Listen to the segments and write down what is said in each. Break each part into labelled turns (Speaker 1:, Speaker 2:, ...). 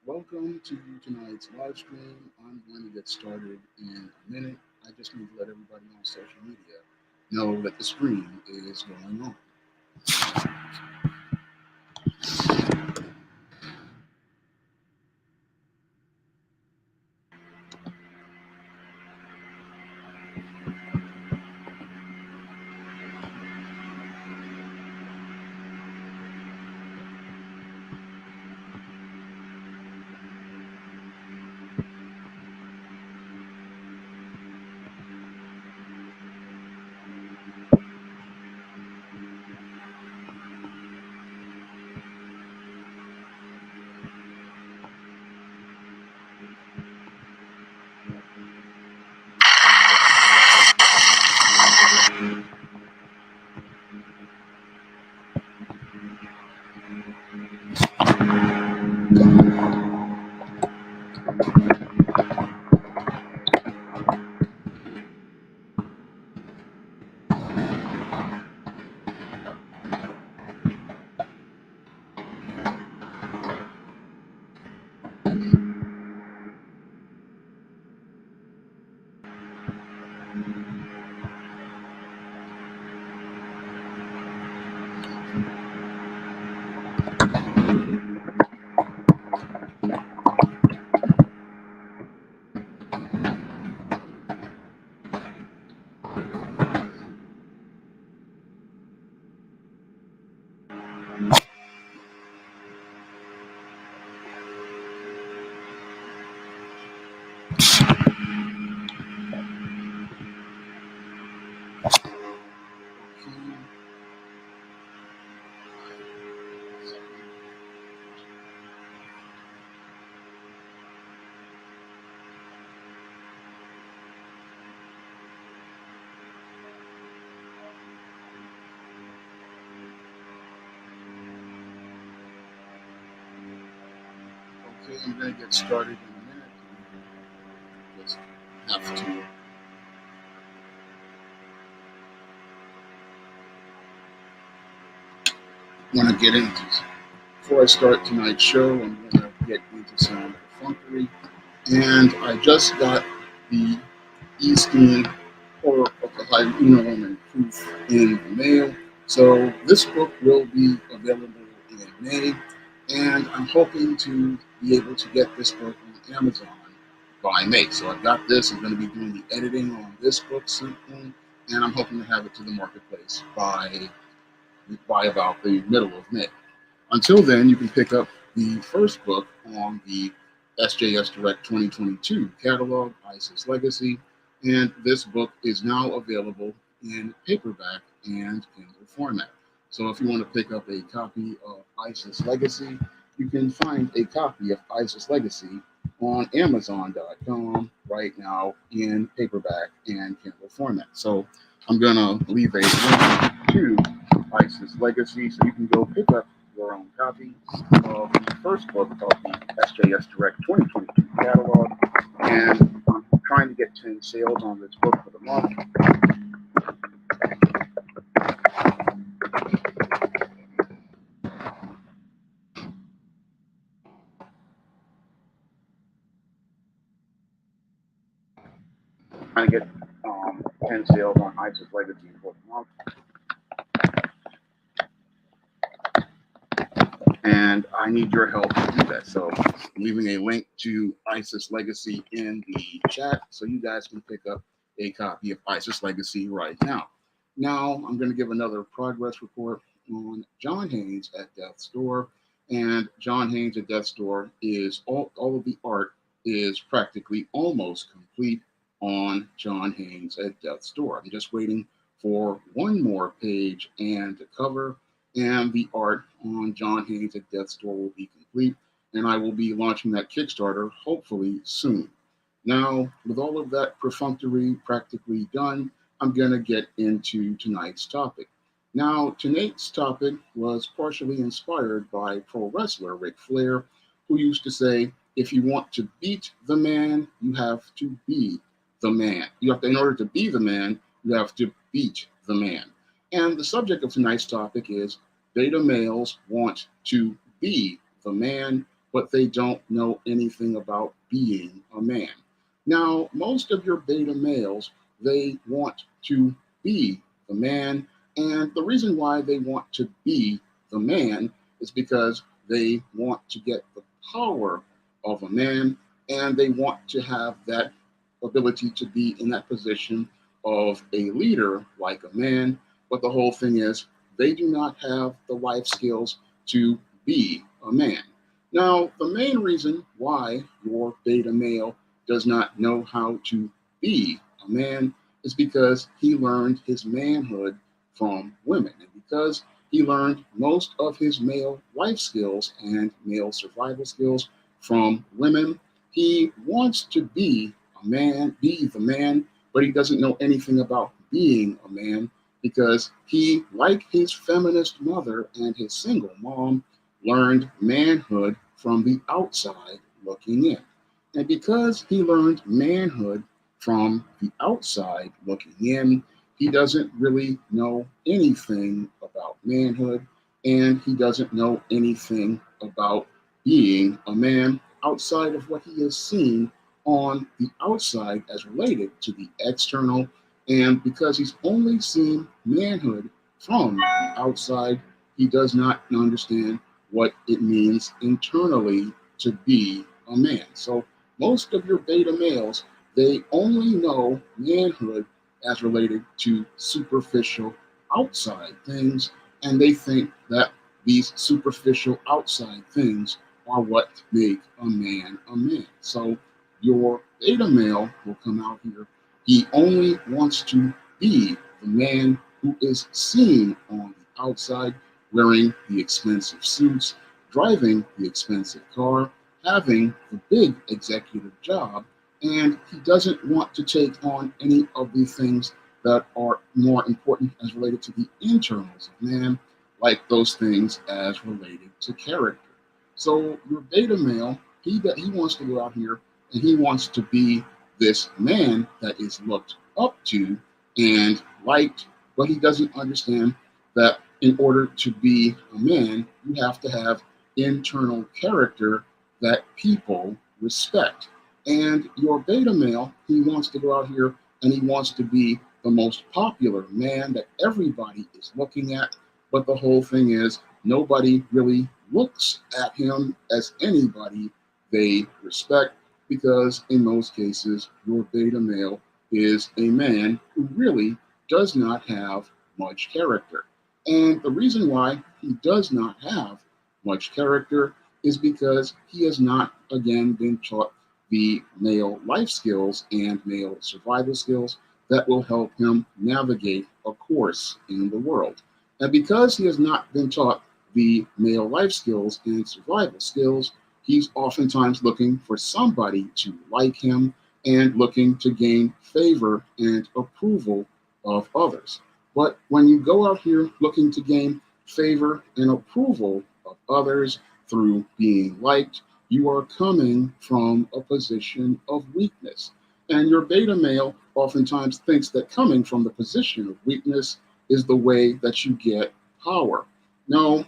Speaker 1: Welcome to tonight's live stream. I'm going to get started in a minute. I just need to let everybody on social media know that the stream is going on. Okay, I'm going to get started in a minute. Just have to. Want to get into. Before I start tonight's show, I'm going to get into some perfunctory. And I just got the Easton Horror of the Hyena Woman proof in the mail. So this book will be available in May, and I'm hoping to be able to get this book on Amazon by May. So I've got this. I'm going to be doing the editing on this book soon, and I'm hoping to have it to the marketplace by about the middle of May. Until then, you can pick up the first book on the SJS Direct 2022 catalog, ISIS Legacy, and this book is now available in paperback and Kindle format. So if you want to pick up a copy of ISIS Legacy, you can find a copy of ISIS Legacy on Amazon.com right now in paperback and Kindle format. So I'm going to leave a link to ISIS Legacy so you can go pick up your own copy of the first book of the SJS Direct 2022 catalog. And I'm trying to get 10 sales on this book for the month. Trying to get 10 sales on ISIS Legacy for the month. And I need your help to do that. So I'm leaving a link to ISIS Legacy in the chat so you guys can pick up a copy of ISIS Legacy right now. Now I'm going to give another progress report on John Haynes at Death's Door. And John Haynes at Death's Door is all of the art is practically almost complete on John Haynes at Death's Door. I'm just waiting for one more page and a cover, and the art on John Haynes at Death's Door will be complete, and I will be launching that Kickstarter hopefully soon. Now, with all of that perfunctory practically done, I'm going to get into tonight's topic. Now, tonight's topic was partially inspired by pro wrestler Ric Flair, who used to say, if you want to beat the man, you have to be the man. In order to be the man, you have to beat the man. And the subject of tonight's topic is beta males want to be the man but they don't know anything about being a man. Now, most of your beta males, they want to be the man, and the reason why they want to be the man is because they want to get the power of a man, and they want to have that ability to be in that position of a leader like a man. But the whole thing is, they do not have the life skills to be a man. Now, the main reason why your beta male does not know how to be a man is because he learned his manhood from women. And because he learned most of his male life skills and male survival skills from women, he wants to be a man, be the man, but he doesn't know anything about being a man because he, like his feminist mother and his single mom, learned manhood from the outside looking in. And because he learned manhood from the outside looking in, he doesn't really know anything about manhood, and he doesn't know anything about being a man outside of what he has seen on the outside as related to the external. And because he's only seen manhood from the outside, he does not understand what it means internally to be a man. So most of your beta males, they only know manhood as related to superficial outside things, and they think that these superficial outside things are what make a man a man. So your beta male will come out here. He only wants to be the man who is seen on the outside, wearing the expensive suits, driving the expensive car, having the big executive job, and he doesn't want to take on any of the things that are more important as related to the internals of man, like those things as related to character. So your beta male, he wants to go out here and he wants to be this man that is looked up to and liked, but he doesn't understand that in order to be a man, you have to have internal character that people respect. And your beta male, he wants to go out here and he wants to be the most popular man that everybody is looking at. But the whole thing is, nobody really looks at him as anybody they respect because, in most cases, your beta male is a man who really does not have much character. And the reason why he does not have much character is because he has not, again, been taught the male life skills and male survival skills that will help him navigate a course in the world. And because he has not been taught the male life skills and survival skills, he's oftentimes looking for somebody to like him and looking to gain favor and approval of others. But when you go out here looking to gain favor and approval of others through being liked, you are coming from a position of weakness. And your beta male oftentimes thinks that coming from the position of weakness is the way that you get power. No,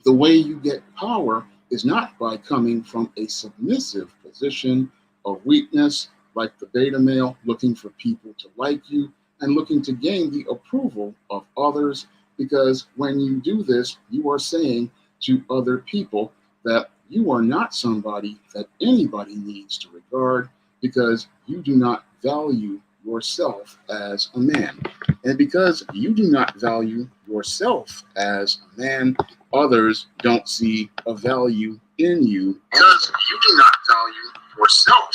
Speaker 1: the way you get power is not by coming from a submissive position of weakness, like the beta male looking for people to like you and looking to gain the approval of others. Because when you do this, you are saying to other people that you are not somebody that anybody needs to regard because you do not value yourself as a man. And because you do not value yourself as a man, others don't see a value in you. Because you do not value yourself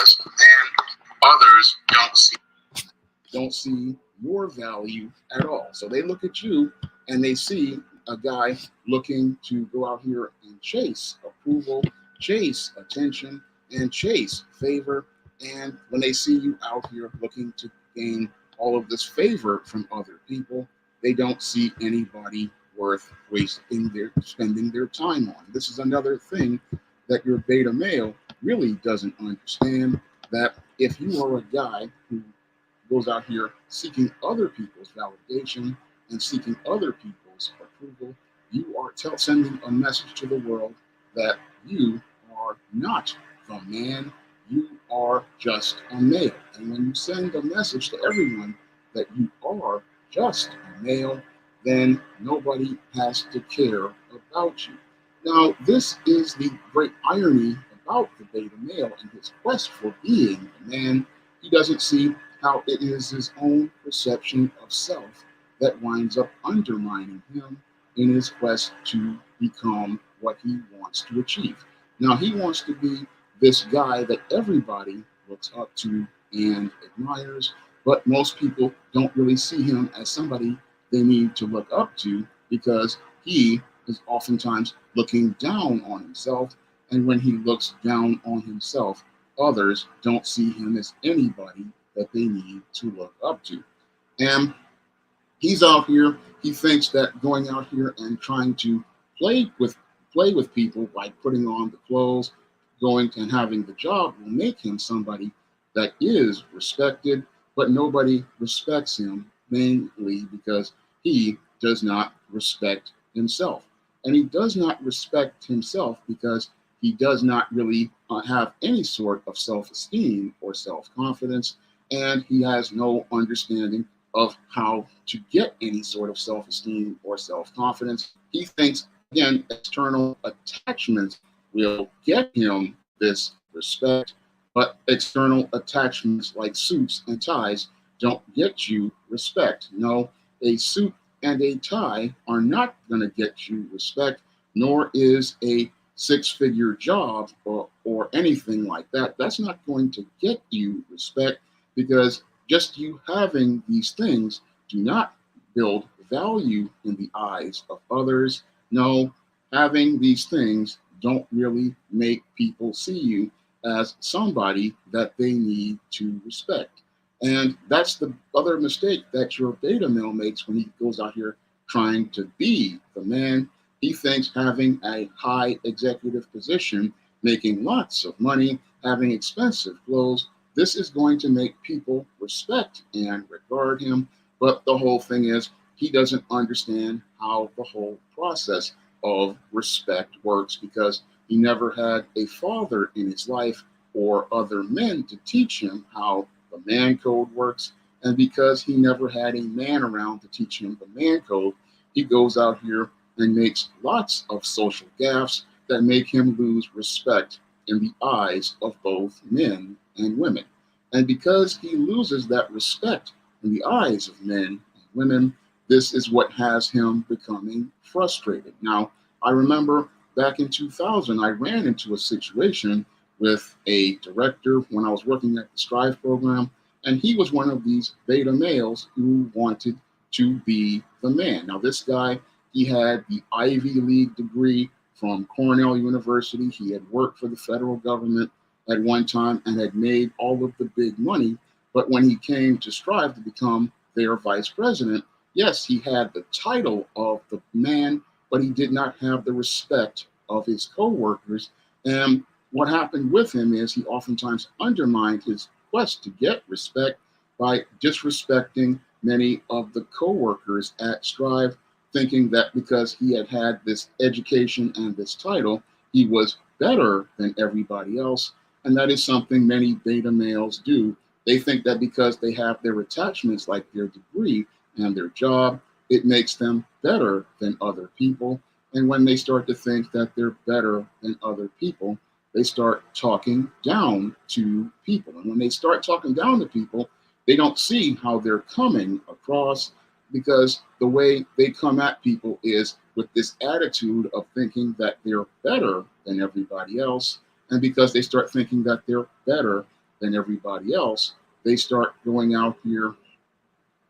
Speaker 1: as a man, others don't see your value at all. So they look at you and they see a guy looking to go out here and chase approval, chase attention, and chase favor. And when they see you out here looking to gain all of this favor from other people, they don't see anybody worth spending their time on. This is another thing that your beta male really doesn't understand, that if you are a guy who goes out here seeking other people's validation and seeking other people's approval, you are sending a message to the world that you are not the man. You are just a male. And when you send a message to everyone that you are just a male, then nobody has to care about you. Now, this is the great irony about the beta male and his quest for being a man. He doesn't see how it is his own perception of self that winds up undermining him in his quest to become what he wants to achieve. Now, he wants to be this guy that everybody looks up to and admires, but most people don't really see him as somebody they need to look up to because he is oftentimes looking down on himself. And when he looks down on himself, others don't see him as anybody that they need to look up to. And he's out here. He thinks that going out here and trying to play with play with people by putting on the clothes, going and having the job will make him somebody that is respected, but nobody respects him mainly because he does not respect himself. And he does not respect himself because he does not really have any sort of self esteem or self confidence, and he has no understanding of how to get any sort of self esteem or self confidence. He thinks, again, external attachments will get him this respect, but external attachments like suits and ties don't get you respect. No, a suit and a tie are not going to get you respect, nor is a six-figure job or anything like that. That's not going to get you respect because just you having these things do not build value in the eyes of others. No, having these things don't really make people see you as somebody that they need to respect. And that's the other mistake that your beta male makes when he goes out here trying to be the man. He thinks having a high executive position, making lots of money, having expensive clothes, this is going to make people respect and regard him. But the whole thing is, he doesn't understand how the whole process of respect works because he never had a father in his life or other men to teach him how the man code works. And because he never had a man around to teach him the man code, he goes out here and makes lots of social gaffes that make him lose respect in the eyes of both men and women. And because he loses that respect in the eyes of men and women, this is what has him becoming frustrated. Now, I remember back in 2000, I ran into a situation with a director when I was working at the Strive program, and he was one of these beta males who wanted to be the man. Now, this guy, he had the Ivy League degree from Cornell University. He had worked for the federal government at one time and had made all of the big money. But when he came to Strive to become their vice president, yes, he had the title of the man, but he did not have the respect of his coworkers. And what happened with him is he oftentimes undermined his quest to get respect by disrespecting many of the coworkers at Strive, thinking that because he had had this education and this title, he was better than everybody else. And that is something many beta males do. They think that because they have their attachments like their degree and their job, it makes them better than other people. And when they start to think that they're better than other people, they start talking down to people. And when they start talking down to people, they don't see how they're coming across because the way they come at people is with this attitude of thinking that they're better than everybody else. And because they start thinking that they're better than everybody else, they start going out here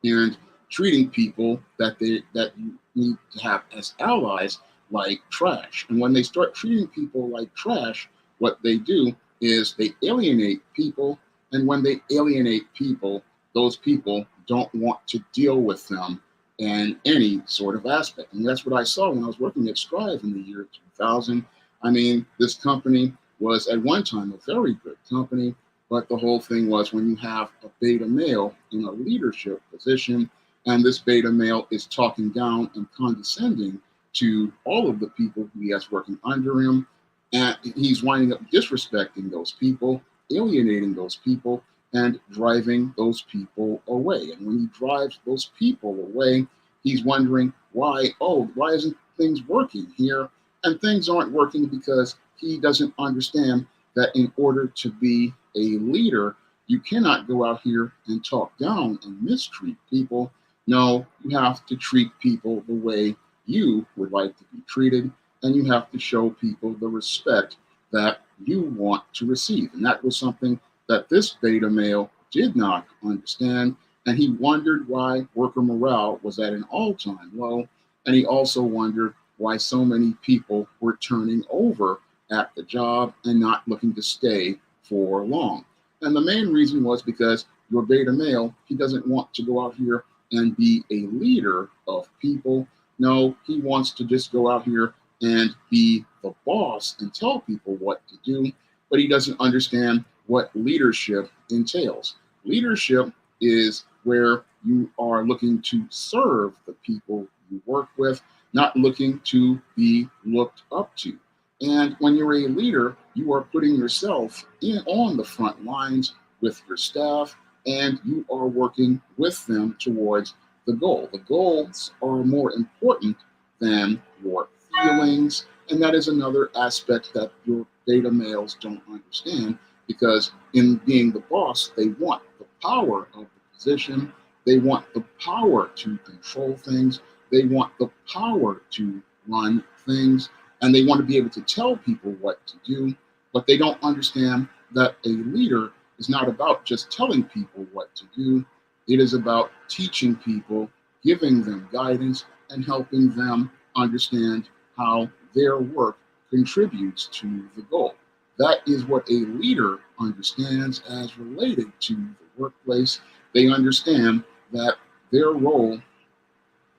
Speaker 1: and treating people that you need to have as allies like trash. And when they start treating people like trash, what they do is they alienate people. And when they alienate people, those people don't want to deal with them in any sort of aspect. And that's what I saw when I was working at Strive in the year 2000. I mean, this company was at one time a very good company, but the whole thing was when you have a beta male in a leadership position, and this beta male is talking down and condescending to all of the people he has working under him, And he's winding up disrespecting those people, alienating those people, and driving those people away. And when he drives those people away, he's wondering why, oh, why isn't things working here? And things aren't working because he doesn't understand that in order to be a leader, you cannot go out here and talk down and mistreat people. No, you have to treat people the way you would like to be treated, and you have to show people the respect that you want to receive. And that was something that this beta male did not understand. And he wondered why worker morale was at an all-time low. And he also wondered why so many people were turning over at the job and not looking to stay for long. And the main reason was because your beta male, he doesn't want to go out here and be a leader of people. No, he wants to just go out here and be the boss and tell people what to do, but he doesn't understand what leadership entails. Leadership is where you are looking to serve the people you work with, not looking to be looked up to. And when you're a leader, you are putting yourself on the front lines with your staff, and you are working with them towards the goal. The goals are more important than your feelings, and that is another aspect that your beta males don't understand, because in being the boss, they want the power of the position, they want the power to control things, they want the power to run things, and they want to be able to tell people what to do, but they don't understand that a leader is not about just telling people what to do. It is about teaching people, giving them guidance, and helping them understand how their work contributes to the goal. That is what a leader understands as related to the workplace. They understand that their role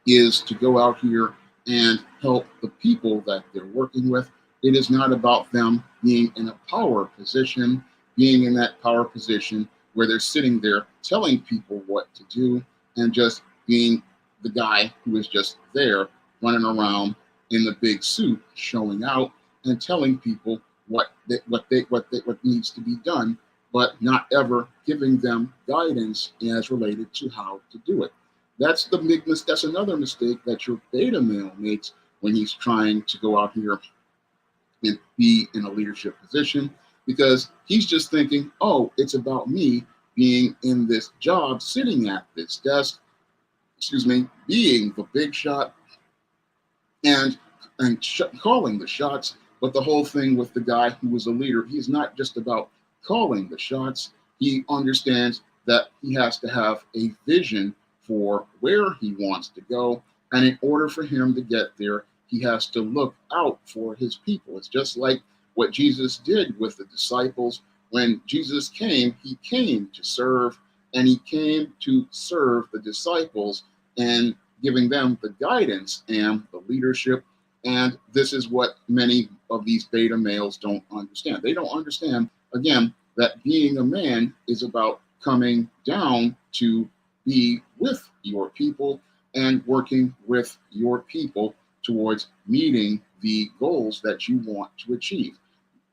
Speaker 1: is to go out here and help the people that they're working with. It is not about them being in a power position, being in that power position where they're sitting there telling people what to do and just being the guy who is just there running around in the big suit, showing out and telling people what needs to be done, but not ever giving them guidance as related to how to do it. That's the big That's another mistake that your beta male makes when he's trying to go out here and be in a leadership position, because he's just thinking, oh, it's about me being in this job, sitting at this desk, being the big shot and calling the shots. But the whole thing with the guy who was a leader, he's not just about calling the shots. He understands that he has to have a vision for where he wants to go. And in order for him to get there, he has to look out for his people. It's just like what Jesus did with the disciples. When Jesus came, he came to serve, and he came to serve the disciples and giving them the guidance and the leadership. And this is what many of these beta males don't understand. They don't understand, again, that being a man is about coming down to be with your people and working with your people towards meeting the goals that you want to achieve.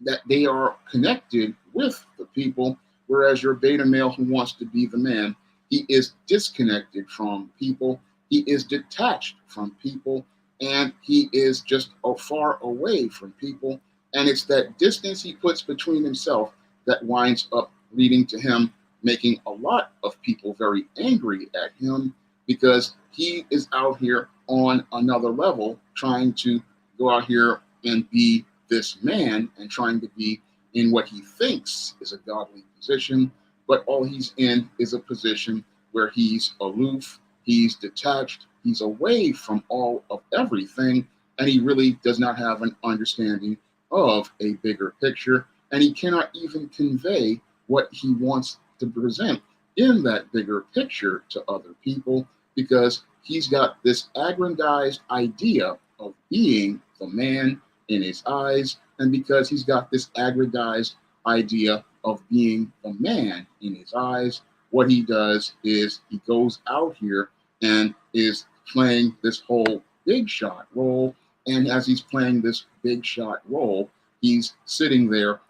Speaker 1: That they are connected with the people, whereas your beta male who wants to be the man, he is disconnected from people, he is detached from people, and he is just far away from people. And it's that distance he puts between himself that winds up leading to him making a lot of people very angry at him, because he is out here on another level trying to go out here and be this man and trying to be in what he thinks is a godly position, but all he's in is a position where he's aloof, he's detached, he's away from all of everything, and he really does not have an understanding of a bigger picture, and he cannot even convey what he wants to present in that bigger picture to other people, because he's got this aggrandized idea of being the man in his eyes, and because he's got this aggrandized idea of being the man in his eyes, what he does is he goes out here and is playing this whole big shot role. And as he's playing this big shot role, he's sitting there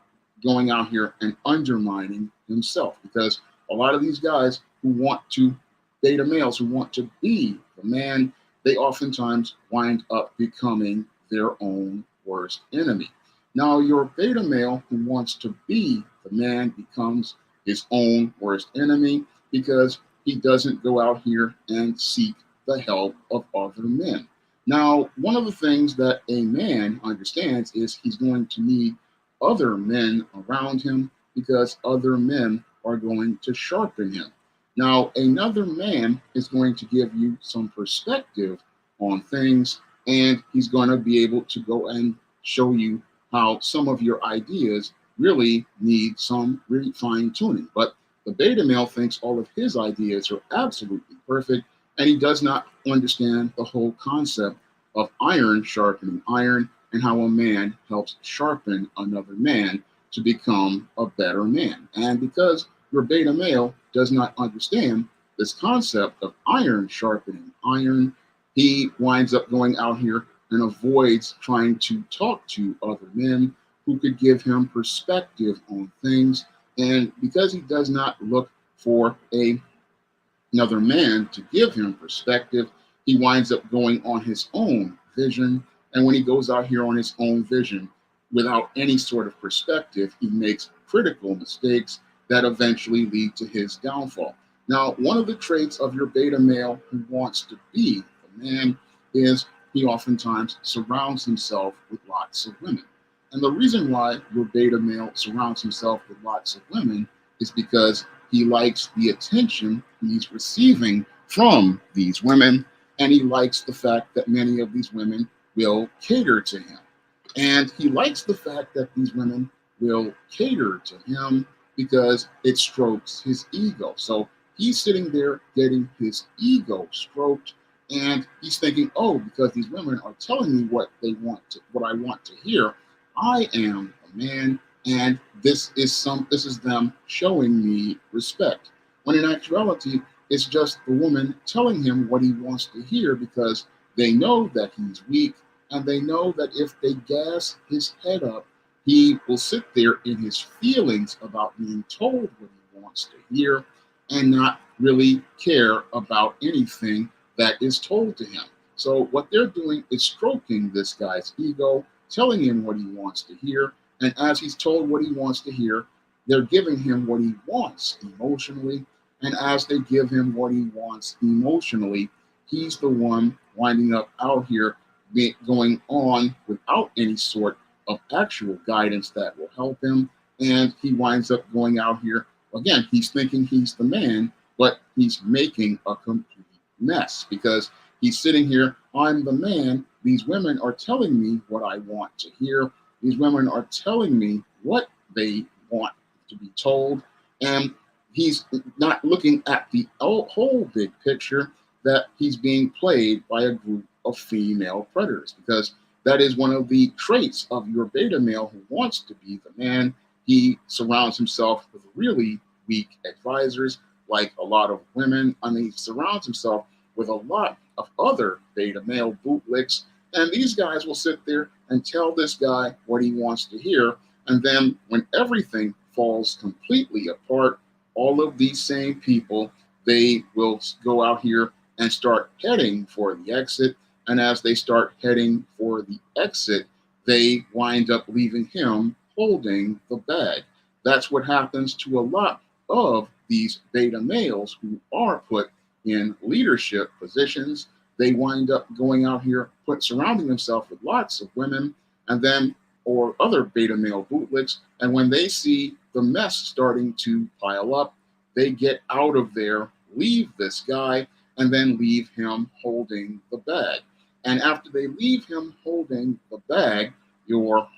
Speaker 1: going out here and undermining himself, because a lot of these guys who want to, beta males who want to be the man, they oftentimes wind up becoming their own worst enemy. Now, your beta male who wants to be the man becomes his own worst enemy because he doesn't go out here and seek the help of other men. Now, one of the things that a man understands is he's going to need other men around him because other men are going to sharpen him. Now, another man is going to give you some perspective on things, and he's going to be able to go and show you how some of your ideas really need some really fine tuning. But the beta male thinks all of his ideas are absolutely perfect, and he does not understand the whole concept of iron sharpening iron and how a man helps sharpen another man to become a better man. And because your beta male does not understand this concept of iron sharpening iron, he winds up going out here and avoids trying to talk to other men who could give him perspective on things. And because he does not look for another man to give him perspective, he winds up going on his own vision. And when he goes out here on his own vision without any sort of perspective, he makes critical mistakes that eventually lead to his downfall. Now, one of the traits of your beta male who wants to be a man is he oftentimes surrounds himself with lots of women. And the reason why your beta male surrounds himself with lots of women is because he likes the attention he's receiving from these women, and he likes the fact that many of these women will cater to him. And he likes the fact that these women will cater to him because it strokes his ego. So he's sitting there getting his ego stroked, and he's thinking, oh, because these women are telling me what I want to hear, I am a man, and this is them showing me respect. When in actuality, it's just the woman telling him what he wants to hear because they know that he's weak, and they know that if they gas his head up, he will sit there in his feelings about being told what he wants to hear and not really care about anything that is told to him. So what they're doing is stroking this guy's ego, telling him what he wants to hear, and as he's told what he wants to hear, they're giving him what he wants emotionally, and as they give him what he wants emotionally, he's the one winding up out here going on without any sort of actual guidance that will help him, and he winds up going out here again. He's thinking he's the man, but he's making a complete mess because he's sitting here, I'm the man, these women are telling me what I want to hear, these women are telling me what they want to be told, and he's not looking at the whole big picture that he's being played by a group of female predators, because that is one of the traits of your beta male who wants to be the man. He surrounds himself with really weak advisors, like a lot of women. I mean, he surrounds himself with a lot of other beta male bootlicks, and these guys will sit there and tell this guy what he wants to hear, and then when everything falls completely apart, all of these same people, they will go out here and start heading for the exit, and as they start heading for the exit, they wind up leaving him holding the bag. That's what happens to a lot of these beta males who are put in leadership positions. They wind up going out here, surrounding themselves with lots of women, and then or other beta male bootlicks. And when they see the mess starting to pile up, they get out of there, leave this guy, and then leave him holding the bag. And after they leave him holding the bag, your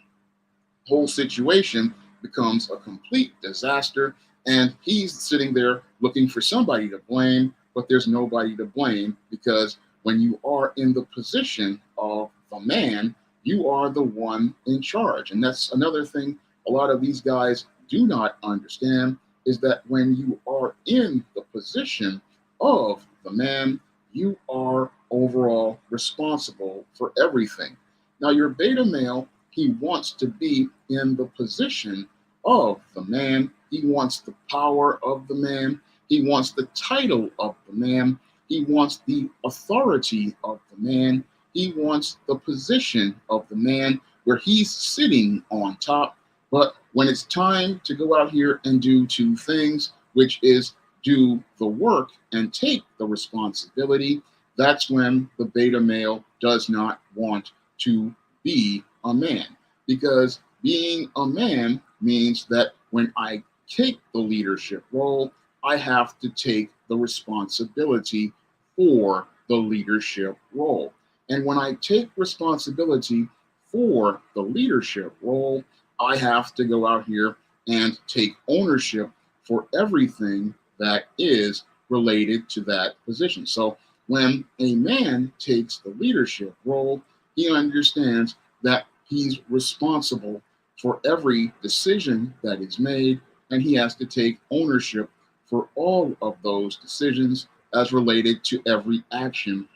Speaker 1: whole situation becomes a complete disaster. And he's sitting there looking for somebody to blame, but there's nobody to blame because when you are in the position of the man, you are the one in charge. And that's another thing a lot of these guys do not understand, is that when you are in the position of the man, you are overall responsible for everything. Now, your beta male he wants to be in the position of the man. He wants the power of the man. He wants the title of the man. He wants the authority of the man. He wants the position of the man where he's sitting on top. But when it's time to go out here and do two things, which is do the work and take the responsibility, that's when the beta male does not want to be a man. Because being a man means that when I take the leadership role, I have to take the responsibility for the leadership role. And when I take responsibility for the leadership role, I have to go out here and take ownership for everything that is related to that position. So when a man takes the leadership role, he understands that he's responsible for every decision that is made, and he has to take ownership for all of those decisions as related to every action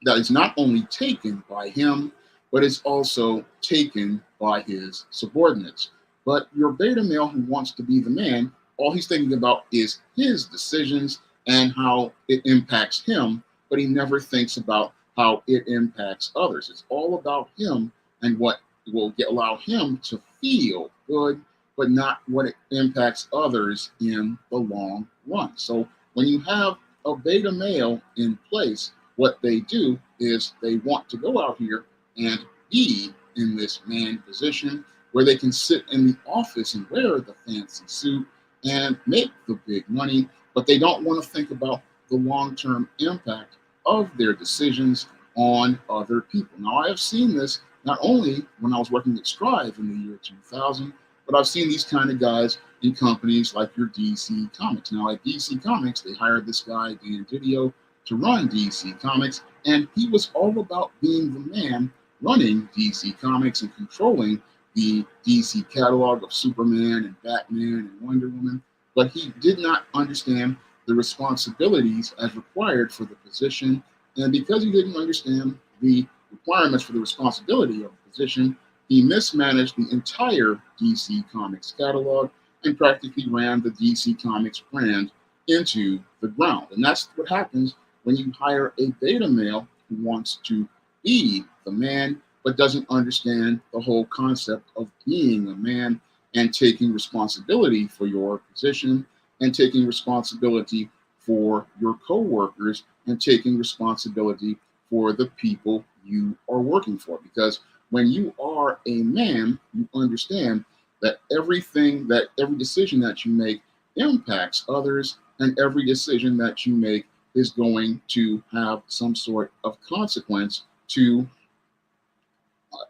Speaker 1: that is not only taken by him, but is also taken by his subordinates. But your beta male who wants to be the man, all he's thinking about is his decisions and how it impacts him, but he never thinks about how it impacts others. It's all about him and what will allow him to feel good, but not what it impacts others in the long run. So when you have a beta male in place, what they do is they want to go out here and be in this man position where they can sit in the office and wear the fancy suit and make the big money, but they don't want to think about the long-term impact of their decisions on other people. Now, I have seen this not only when I was working at Strive in the year 2000, but I've seen these kind of guys in companies like your DC Comics. Now, at DC Comics, they hired this guy, Dan Didio, to run DC Comics, and he was all about being the man running DC Comics and controlling the DC catalog of Superman and Batman and Wonder Woman, but he did not understand the responsibilities as required for the position, and because he didn't understand the requirements for the responsibility of the position, he mismanaged the entire DC Comics catalog and practically ran the DC Comics brand into the ground. And that's what happens when you hire a beta male who wants to be the man, but doesn't understand the whole concept of being a man and taking responsibility for your position and taking responsibility for your coworkers and taking responsibility for the people you are working for. Because when you are a man, you understand that every decision that you make impacts others, and every decision that you make is going to have some sort of consequence to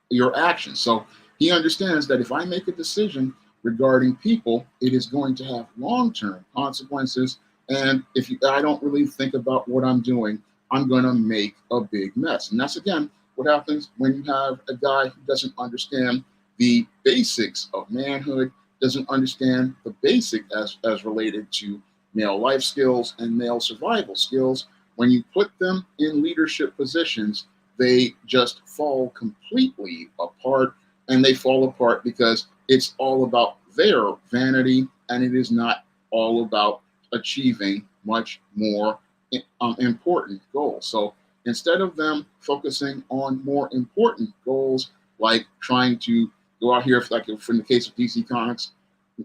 Speaker 1: your actions. So he understands that if I make a decision regarding people, it is going to have long-term consequences. And if I don't really think about what I'm doing, I'm going to make a big mess. And that's, again, what happens when you have a guy who doesn't understand the basics of manhood, doesn't understand the basic as related to male life skills and male survival skills. When you put them in leadership positions, they just fall completely apart, and they fall apart because it's all about their vanity, and it is not all about achieving much more important goals. So instead of them focusing on more important goals, like trying to go out here, like in the case of DC Comics,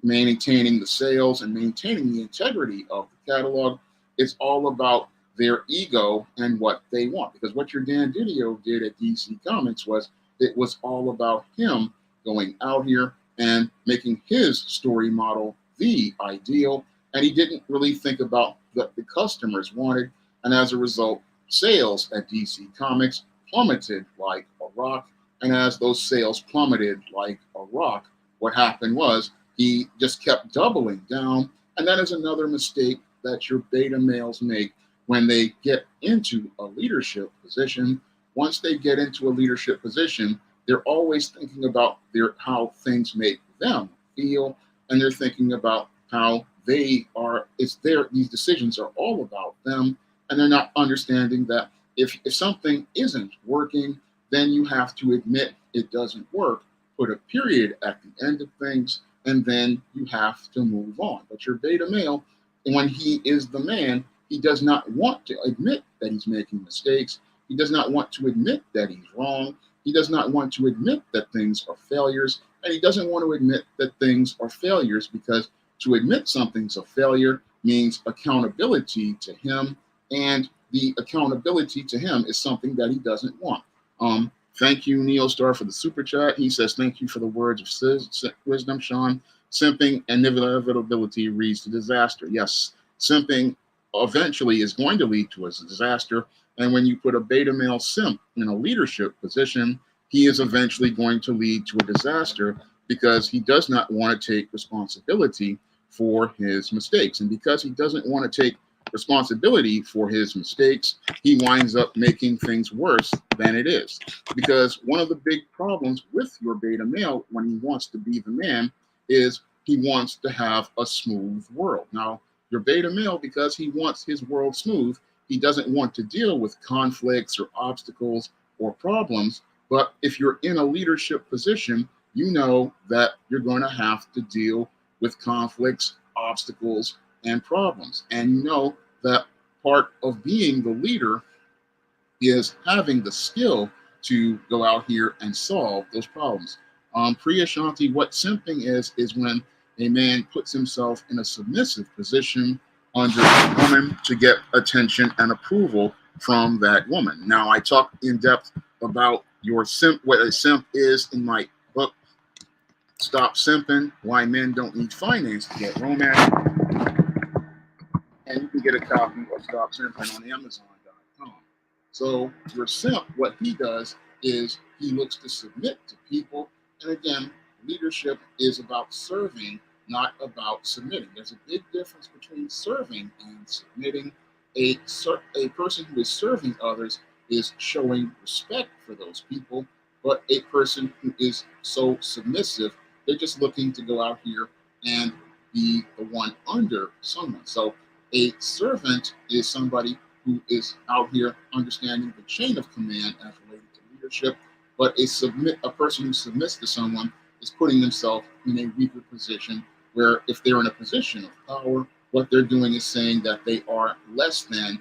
Speaker 1: maintaining the sales and maintaining the integrity of the catalog, it's all about their ego and what they want. Because what your Dan Didio did at DC Comics was, it was all about him going out here and making his story model the ideal, and he didn't really think about what the customers wanted. And as a result, sales at DC Comics plummeted like a rock. And as those sales plummeted like a rock, what happened was he just kept doubling down. And that is another mistake that your beta males make when they get into a leadership position. Once they get into a leadership position, they're always thinking about how things make them feel, and they're thinking about how these decisions are all about them, and they're not understanding that if something isn't working, then you have to admit it doesn't work put a period at the end of things, and then you have to move on. But your beta male, when he is the man, he does not want to admit that he's making mistakes. He does not want to admit that he's wrong. He does not want to admit that things are failures. And he doesn't want to admit that things are failures, because to admit something's a failure means accountability to him. And the accountability to him is something that he doesn't want. Thank you, Neo Star, for the super chat. He says, thank you for the words of wisdom, Sean. Simping and inevitability leads to disaster. Yes, simping eventually is going to lead to a disaster. And when you put a beta male simp in a leadership position, he is eventually going to lead to a disaster, because he does not want to take responsibility for his mistakes. And because he doesn't want to take responsibility for his mistakes, he winds up making things worse than it is. Because one of the big problems with your beta male when he wants to be the man is he wants to have a smooth world. Now, your beta male, because he wants his world smooth, he doesn't want to deal with conflicts or obstacles or problems. But if you're in a leadership position, you know that you're going to have to deal with conflicts, obstacles, and problems. And you know that part of being the leader is having the skill to go out here and solve those problems. Priya Shanti, what simping is when a man puts himself in a submissive position under a woman to get attention and approval from that woman. Now, I talk in depth about your simp, what a simp is, in my book, Stop Simping, Why Men Don't Need Finance to Get Romance. And you can get a copy of Stop Simping on Amazon.com. So your simp, what he does is he looks to submit to people. And again, leadership is about serving, not about submitting. There's a big difference between serving and submitting. A person who is serving others is showing respect for those people, but a person who is so submissive, they're just looking to go out here and be the one under someone. So a servant is somebody who is out here understanding the chain of command as related to leadership, but a person who submits to someone is putting themselves in a weaker position, where if they're in a position of power, what they're doing is saying that they are less than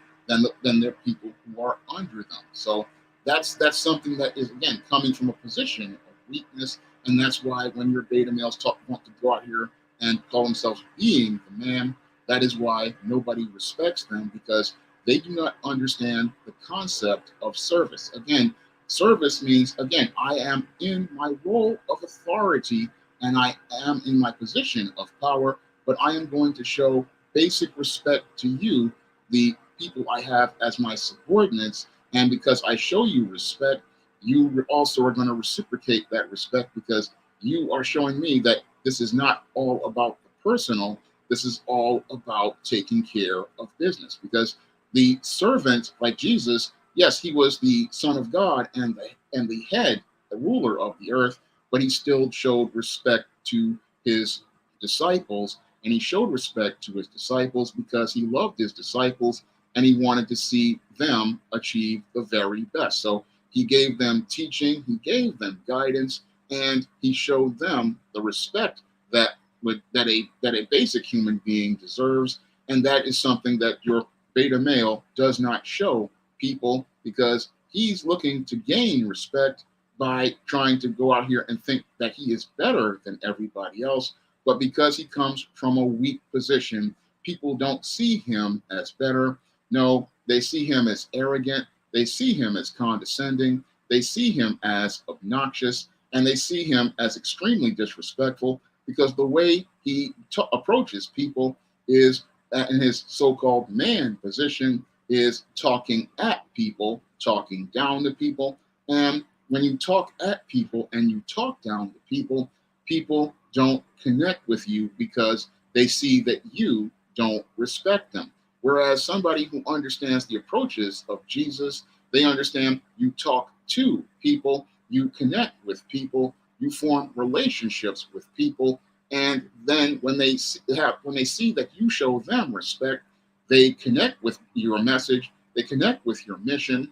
Speaker 1: their people who are under them. So that's something that is, again, coming from a position of weakness. And that's why when your beta males want to go out here and call themselves being the man, that is why nobody respects them, because they do not understand the concept of service. Again, service means, again, I am in my role of authority and I am in my position of power, but I am going to show basic respect to you, the people I have as my subordinates. And because I show you respect, you also are going to reciprocate that respect, because you are showing me that this is not all about the personal. This is all about taking care of business. Because the servant, like Jesus, yes, he was the Son of God and the head, the ruler of the earth, but he still showed respect to his disciples. And he showed respect to his disciples because he loved his disciples and he wanted to see them achieve the very best. So he gave them teaching, he gave them guidance, and he showed them the respect that a basic human being deserves. And that is something that your beta male does not show people, because he's looking to gain respect by trying to go out here and think that he is better than everybody else. But because he comes from a weak position, people don't see him as better. No, they see him as arrogant. They see him as condescending. They see him as obnoxious, and they see him as extremely disrespectful, because the way he approaches people is in his so-called man position is talking at people, talking down to people. And when you talk at people and you talk down to people, people don't connect with you because they see that you don't respect them. Whereas somebody who understands the approaches of Jesus, they understand you talk to people, you connect with people, you form relationships with people, and then when they see that you show them respect, they connect with your message, they connect with your mission,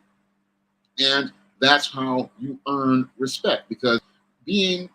Speaker 1: and that's how you earn respect. Because being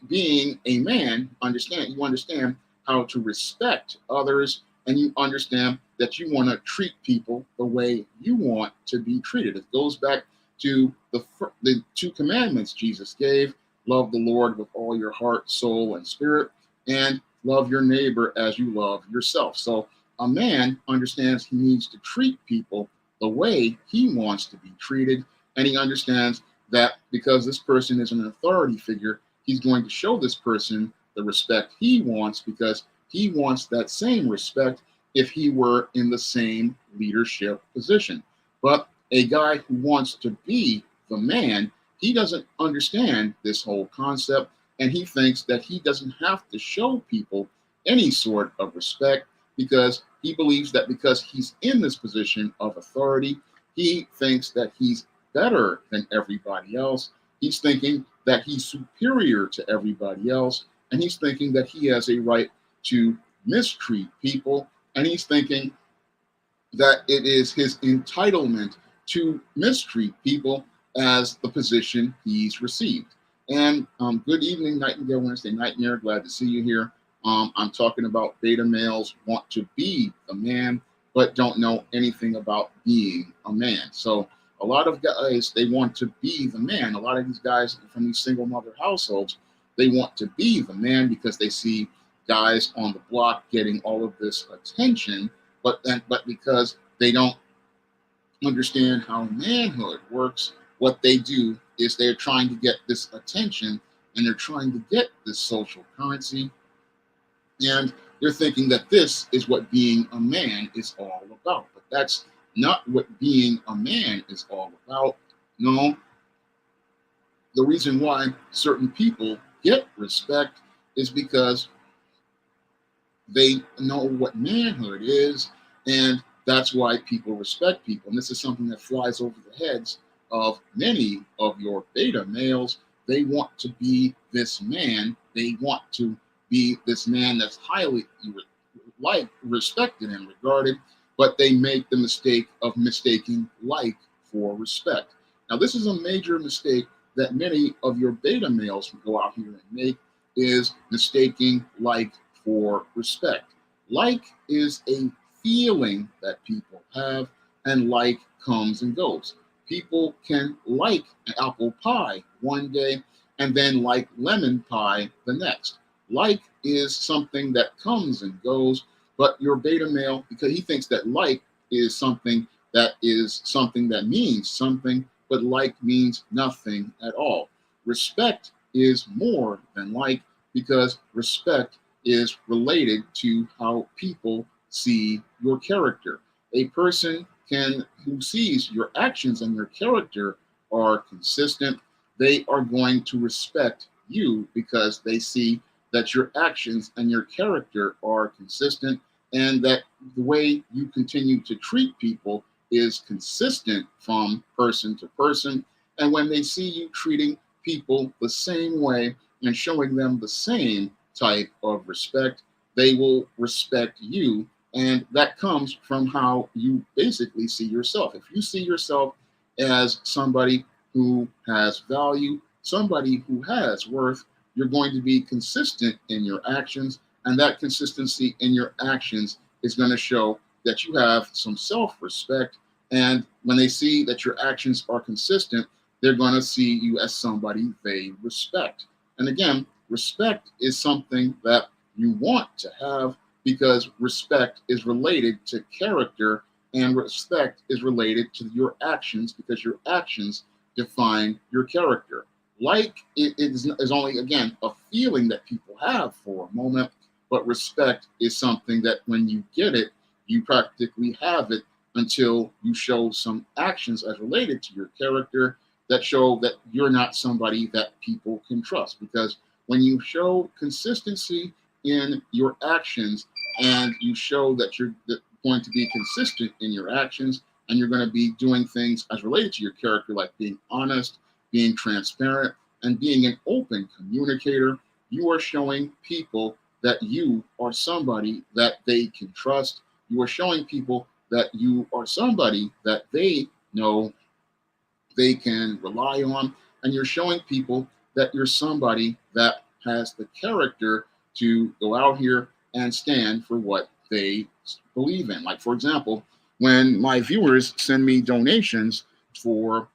Speaker 1: being a man, you understand how to respect others, and you understand that you want to treat people the way you want to be treated. It goes back to the two commandments Jesus gave: love the Lord with all your heart, soul, and spirit, and love your neighbor as you love yourself. So a man understands he needs to treat people the way he wants to be treated, and he understands that because this person is an authority figure, he's going to show this person the respect he wants, because he wants that same respect if he were in the same leadership position. But a guy who wants to be the man, he doesn't understand this whole concept, and he thinks that he doesn't have to show people any sort of respect, because he believes that because he's in this position of authority, he thinks that he's better than everybody else. He's thinking that he's superior to everybody else, and he's thinking that he has a right to mistreat people, and he's thinking that it is his entitlement to mistreat people as the position he's received. And good evening, Nightingale Wednesday Nightmare. Glad to see you here. I'm talking about beta males want to be a man, but don't know anything about being a man. So a lot of guys, they want to be the man. A lot of these guys from these single mother households, they want to be the man because they see guys on the block getting all of this attention, but because they don't understand how manhood works, what they do is they're trying to get this attention, and they're trying to get this social currency, and they're thinking that this is what being a man is all about. But that's not what being a man is all about. No, the reason why certain people get respect is because they know what manhood is, and that's why people respect people. And this is something that flies over the heads of many of your beta males. They want to be this man. They want to be this man that's highly respected and regarded, but they make the mistake of mistaking like for respect. Now, this is a major mistake that many of your beta males go out here and make, is mistaking like for respect. Like is a feeling that people have, and like comes and goes. People can like an apple pie one day and then like lemon pie the next. Like is something that comes and goes, but your beta male, because he thinks that like is something that means something, but like means nothing at all. Respect is more than like, because respect is related to how people see your character. A person who sees your actions and your character are consistent, they are going to respect you because they see that your actions and your character are consistent, and that the way you continue to treat people is consistent from person to person. And when they see you treating people the same way and showing them the same type of respect, they will respect you. And that comes from how you basically see yourself. If you see yourself as somebody who has value, somebody who has worth, you're going to be consistent in your actions. And that consistency in your actions is going to show that you have some self-respect. And when they see that your actions are consistent, they're going to see you as somebody they respect. And again, respect is something that you want to have, because respect is related to character, and respect is related to your actions, because your actions define your character. Like it is only, again, a feeling that people have for a moment, but respect is something that when you get it, you practically have it until you show some actions as related to your character that show that you're not somebody that people can trust. Because when you show consistency in your actions, and you show that you're going to be consistent in your actions, and you're going to be doing things as related to your character, like being honest, being transparent, and being an open communicator, you are showing people that you are somebody that they can trust. You are showing people that you are somebody that they know they can rely on, and you're showing people that you're somebody that has the character to go out here and stand for what they believe in. Like, for example, when my viewers send me donations for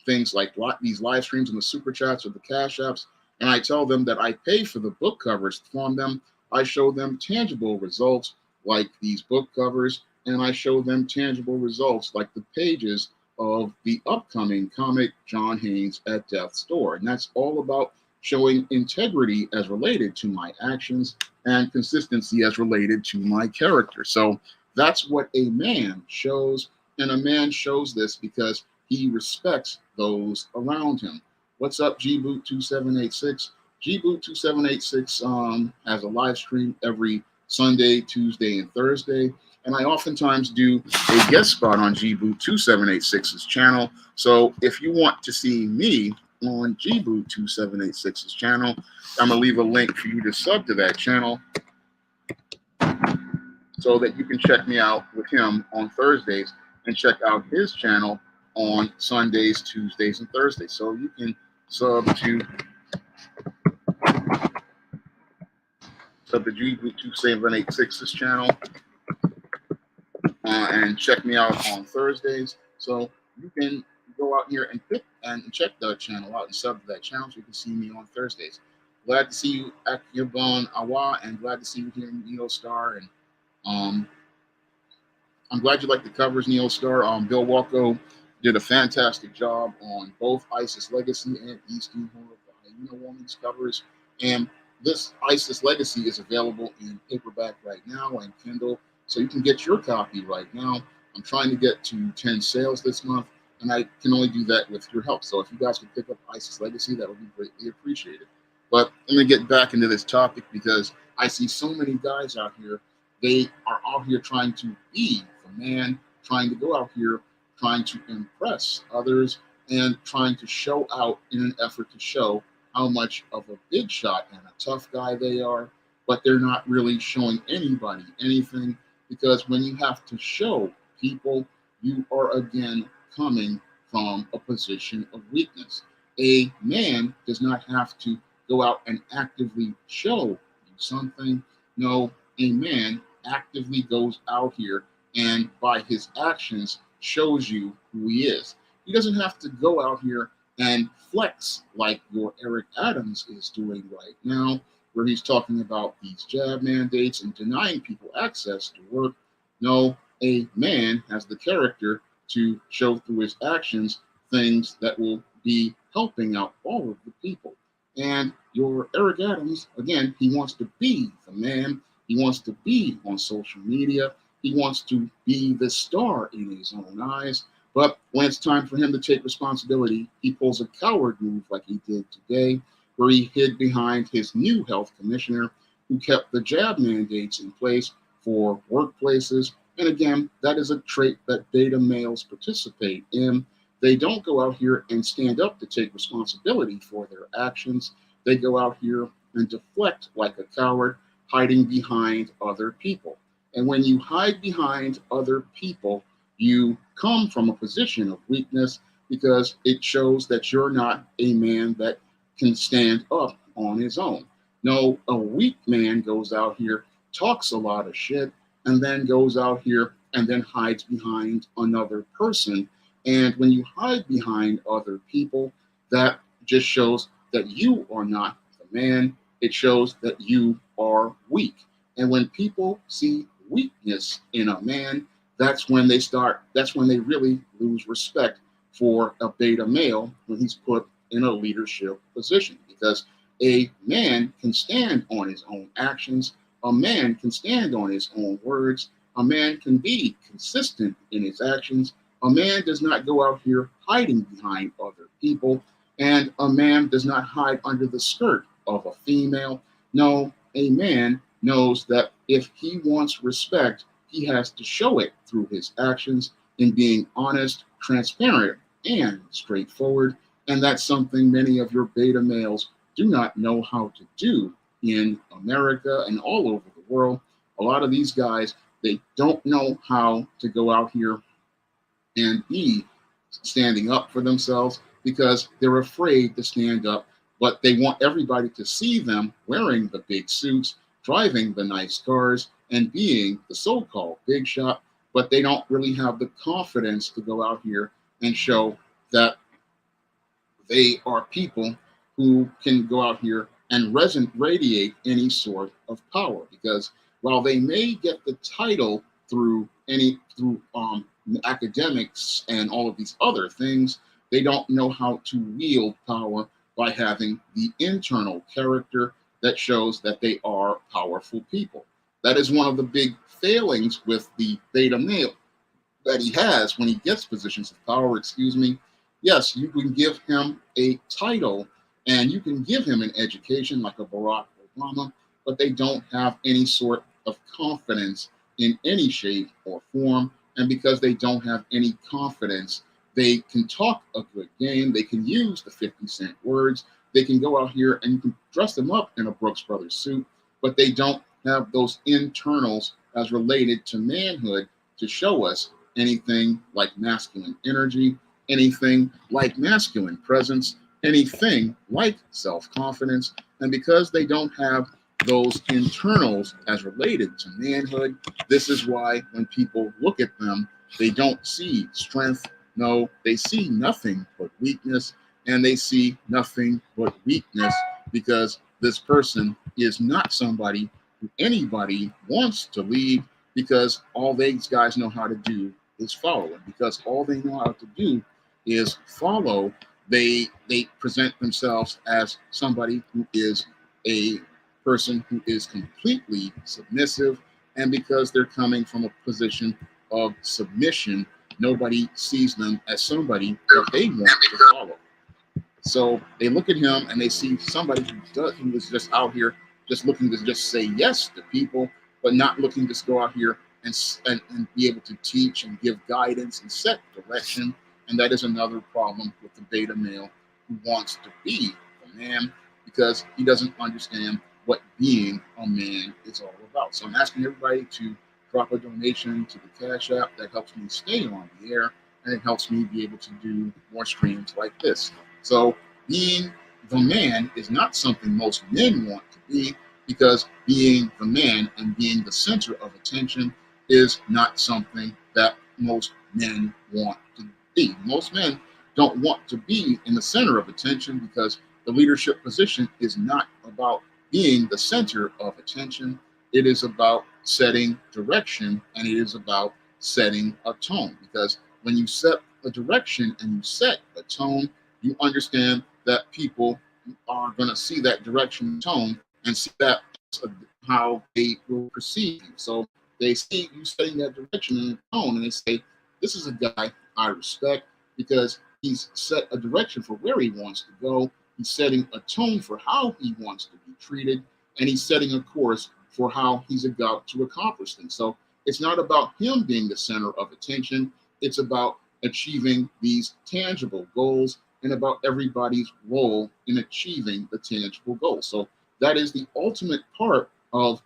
Speaker 1: things like these live streams and the super chats or the cash apps, and I tell them that I pay for the book covers from them, I show them tangible results like these book covers, and I show them tangible results like the pages of the upcoming comic John Haynes at Death's Door. And that's all about showing integrity as related to my actions and consistency as related to my character. So that's what a man shows, and a man shows this because he respects those around him. What's up, gboot2786? gboot2786 has a live stream every Sunday, Tuesday, and Thursday. And I oftentimes do a guest spot on gboot2786's channel. So if you want to see me on gboot2786's channel, I'm going to leave a link for you to sub to that channel so that you can check me out with him on Thursdays and check out his channel on Sundays, Tuesdays, and Thursdays. So you can sub to the gboot2786's channel and check me out on Thursdays. So you can go out here and pick and check the channel out and sub to that channel so you can see me on Thursdays. Glad to see you at Yabon Awa, and glad to see you here in Neostar. And I'm glad you like the covers, Neostar. Bill Walko did a fantastic job on both ISIS Legacy and Eastern Horror Woman's covers. And this ISIS Legacy is available in paperback right now and Kindle, so you can get your copy right now. I'm trying to get to 10 sales this month, and I can only do that with your help. So if you guys could pick up ISIS Legacy, that would be greatly appreciated. But let me get back into this topic because I see so many guys out here. They are out here trying to be the man, trying to go out here, trying to impress others, and trying to show out in an effort to show how much of a big shot and a tough guy they are, but they're not really showing anybody anything, because when you have to show people, you are again coming from a position of weakness. A man does not have to go out and actively show you something. No, a man actively goes out here and by his actions shows you who he is. He doesn't have to go out here and flex like your Eric Adams is doing right now, where he's talking about these jab mandates and denying people access to work. No, a man has the character to show through his actions things that will be helping out all of the people. And your Eric Adams, again, he wants to be the man. He wants to be on social media. He wants to be the star in his own eyes. But when it's time for him to take responsibility, he pulls a coward move like he did today, where he hid behind his new health commissioner who kept the jab mandates in place for workplaces. And again, that is a trait that beta males participate in. They don't go out here and stand up to take responsibility for their actions. They go out here and deflect like a coward, hiding behind other people. And when you hide behind other people, you come from a position of weakness, because it shows that you're not a man that can stand up on his own. No, a weak man goes out here, talks a lot of shit, and then goes out here and then hides behind another person. And when you hide behind other people, that just shows that you are not the man. It shows that you are weak. And when people see weakness in a man, that's when they really lose respect for a beta male when he's put in a leadership position. Because a man can stand on his own actions, a man can stand on his own words, a man can be consistent in his actions, a man does not go out here hiding behind other people, and a man does not hide under the skirt of a female. No, a man knows that if he wants respect, he has to show it through his actions in being honest, transparent, and straightforward. And that's something many of your beta males do not know how to do in America and all over the world. A lot of these guys, they don't know how to go out here and be standing up for themselves because they're afraid to stand up but they want everybody to see them wearing the big suits, driving the nice cars, and being the so-called big shot, but they don't really have the confidence to go out here and show that they are people who can go out here and radiate any sort of power. Because while they may get the title through academics and all of these other things, they don't know how to wield power by having the internal character that shows that they are powerful people. That is one of the big failings with the beta male that he has when he gets positions of power, excuse me. Yes, you can give him a title and you can give him an education like a Barack Obama, but they don't have any sort of confidence in any shape or form. And because they don't have any confidence, they can talk a good game. They can use the 50-cent words. They can go out here and you can dress them up in a Brooks Brothers suit, but they don't have those internals as related to manhood to show us anything like masculine energy, anything like masculine presence, anything like self-confidence. And because they don't have those internals as related to manhood, this is why when people look at them, they don't see strength. No, they see nothing but weakness, and they see nothing but weakness because this person is not somebody who anybody wants to lead, because all these guys know how to do is follow. And because all they know how to do is follow, they present themselves as somebody who is a person who is completely submissive. And because they're coming from a position of submission, nobody sees them as somebody that they want to follow. So they look at him and they see somebody who is just out here just looking to just say yes to people, but not looking to go out here and be able to teach and give guidance and set direction. And that is another problem with the beta male who wants to be a man, because he doesn't understand what being a man is all about. So I'm asking everybody to drop a donation to the Cash App. That helps me stay on the air, and it helps me be able to do more streams like this. So being the man is not something most men want to be, because being the man and being the center of attention is not something that most men want to be. Most men don't want to be in the center of attention, because the leadership position is not about being the center of attention. It is about setting direction, and it is about setting a tone. Because when you set a direction and you set a tone, you understand that people are going to see that direction and tone and see that as how they will perceive you. So they see you setting that direction and tone, and they say, this is a guy I respect because he's set a direction for where he wants to go. He's setting a tone for how he wants to be treated, and he's setting a course for how he's about to accomplish things. So it's not about him being the center of attention. It's about achieving these tangible goals and about everybody's role in achieving the tangible goals. So that is the ultimate part of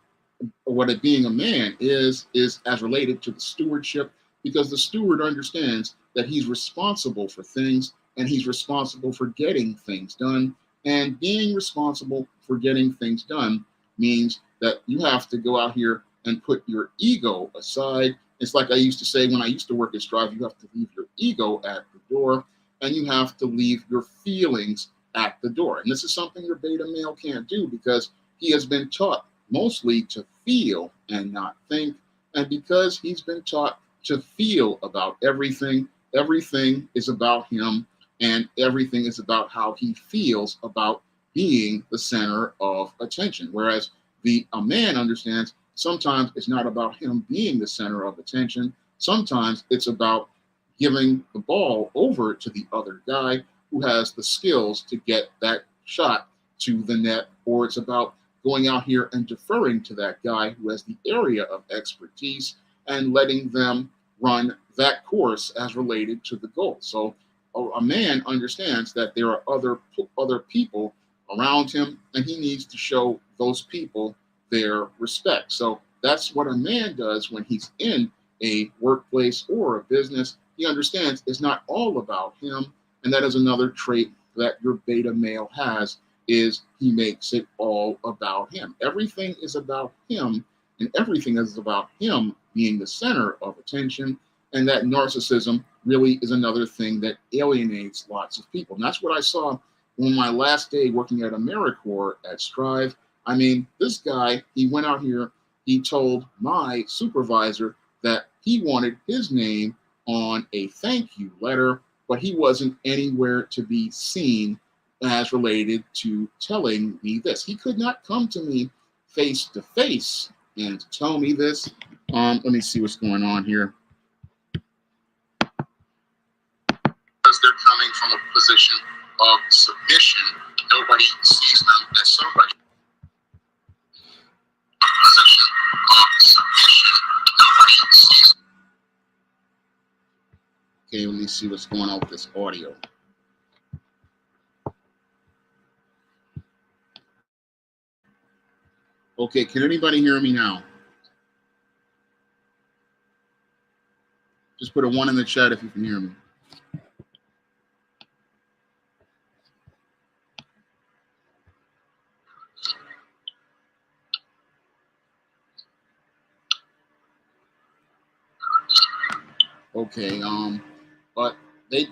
Speaker 1: what it being a man is as related to the stewardship, because the steward understands that he's responsible for things and he's responsible for getting things done. And being responsible for getting things done means that you have to go out here and put your ego aside. It's like I used to say when I used to work at Strive, you have to leave your ego at the door, and you have to leave your feelings at the door. And this is something your beta male can't do, because he has been taught mostly to feel and not think. And because he's been taught to feel about everything, everything is about him, and everything is about how he feels about being the center of attention. Whereas a man understands sometimes it's not about him being the center of attention. Sometimes it's about giving the ball over to the other guy who has the skills to get that shot to the net, or it's about going out here and deferring to that guy who has the area of expertise and letting them run that course as related to the goal. So a man understands that there are other people around him, and he needs to show those people their respect. So that's what a man does when he's in a workplace or a business. He understands it's not all about him, and that is another trait that your beta male has, is he makes it all about him. Everything is about him, and everything is about him being the center of attention. And that narcissism really is another thing that alienates lots of people. And that's what I saw on my last day working at AmeriCorps at Strive. I mean, this guy, he went out here, he told my supervisor that he wanted his name on a thank you letter, but he wasn't anywhere to be seen as related to telling me this. He could not come to me face to face and tell me this. Let me see what's going on here. Because they're coming from a position of submission, nobody sees them as somebody. Position of submission, nobody sees. Okay, let me see what's going on with this audio. Okay, can anybody hear me now? Just put a 1 in the chat if you can hear me. Okay, but they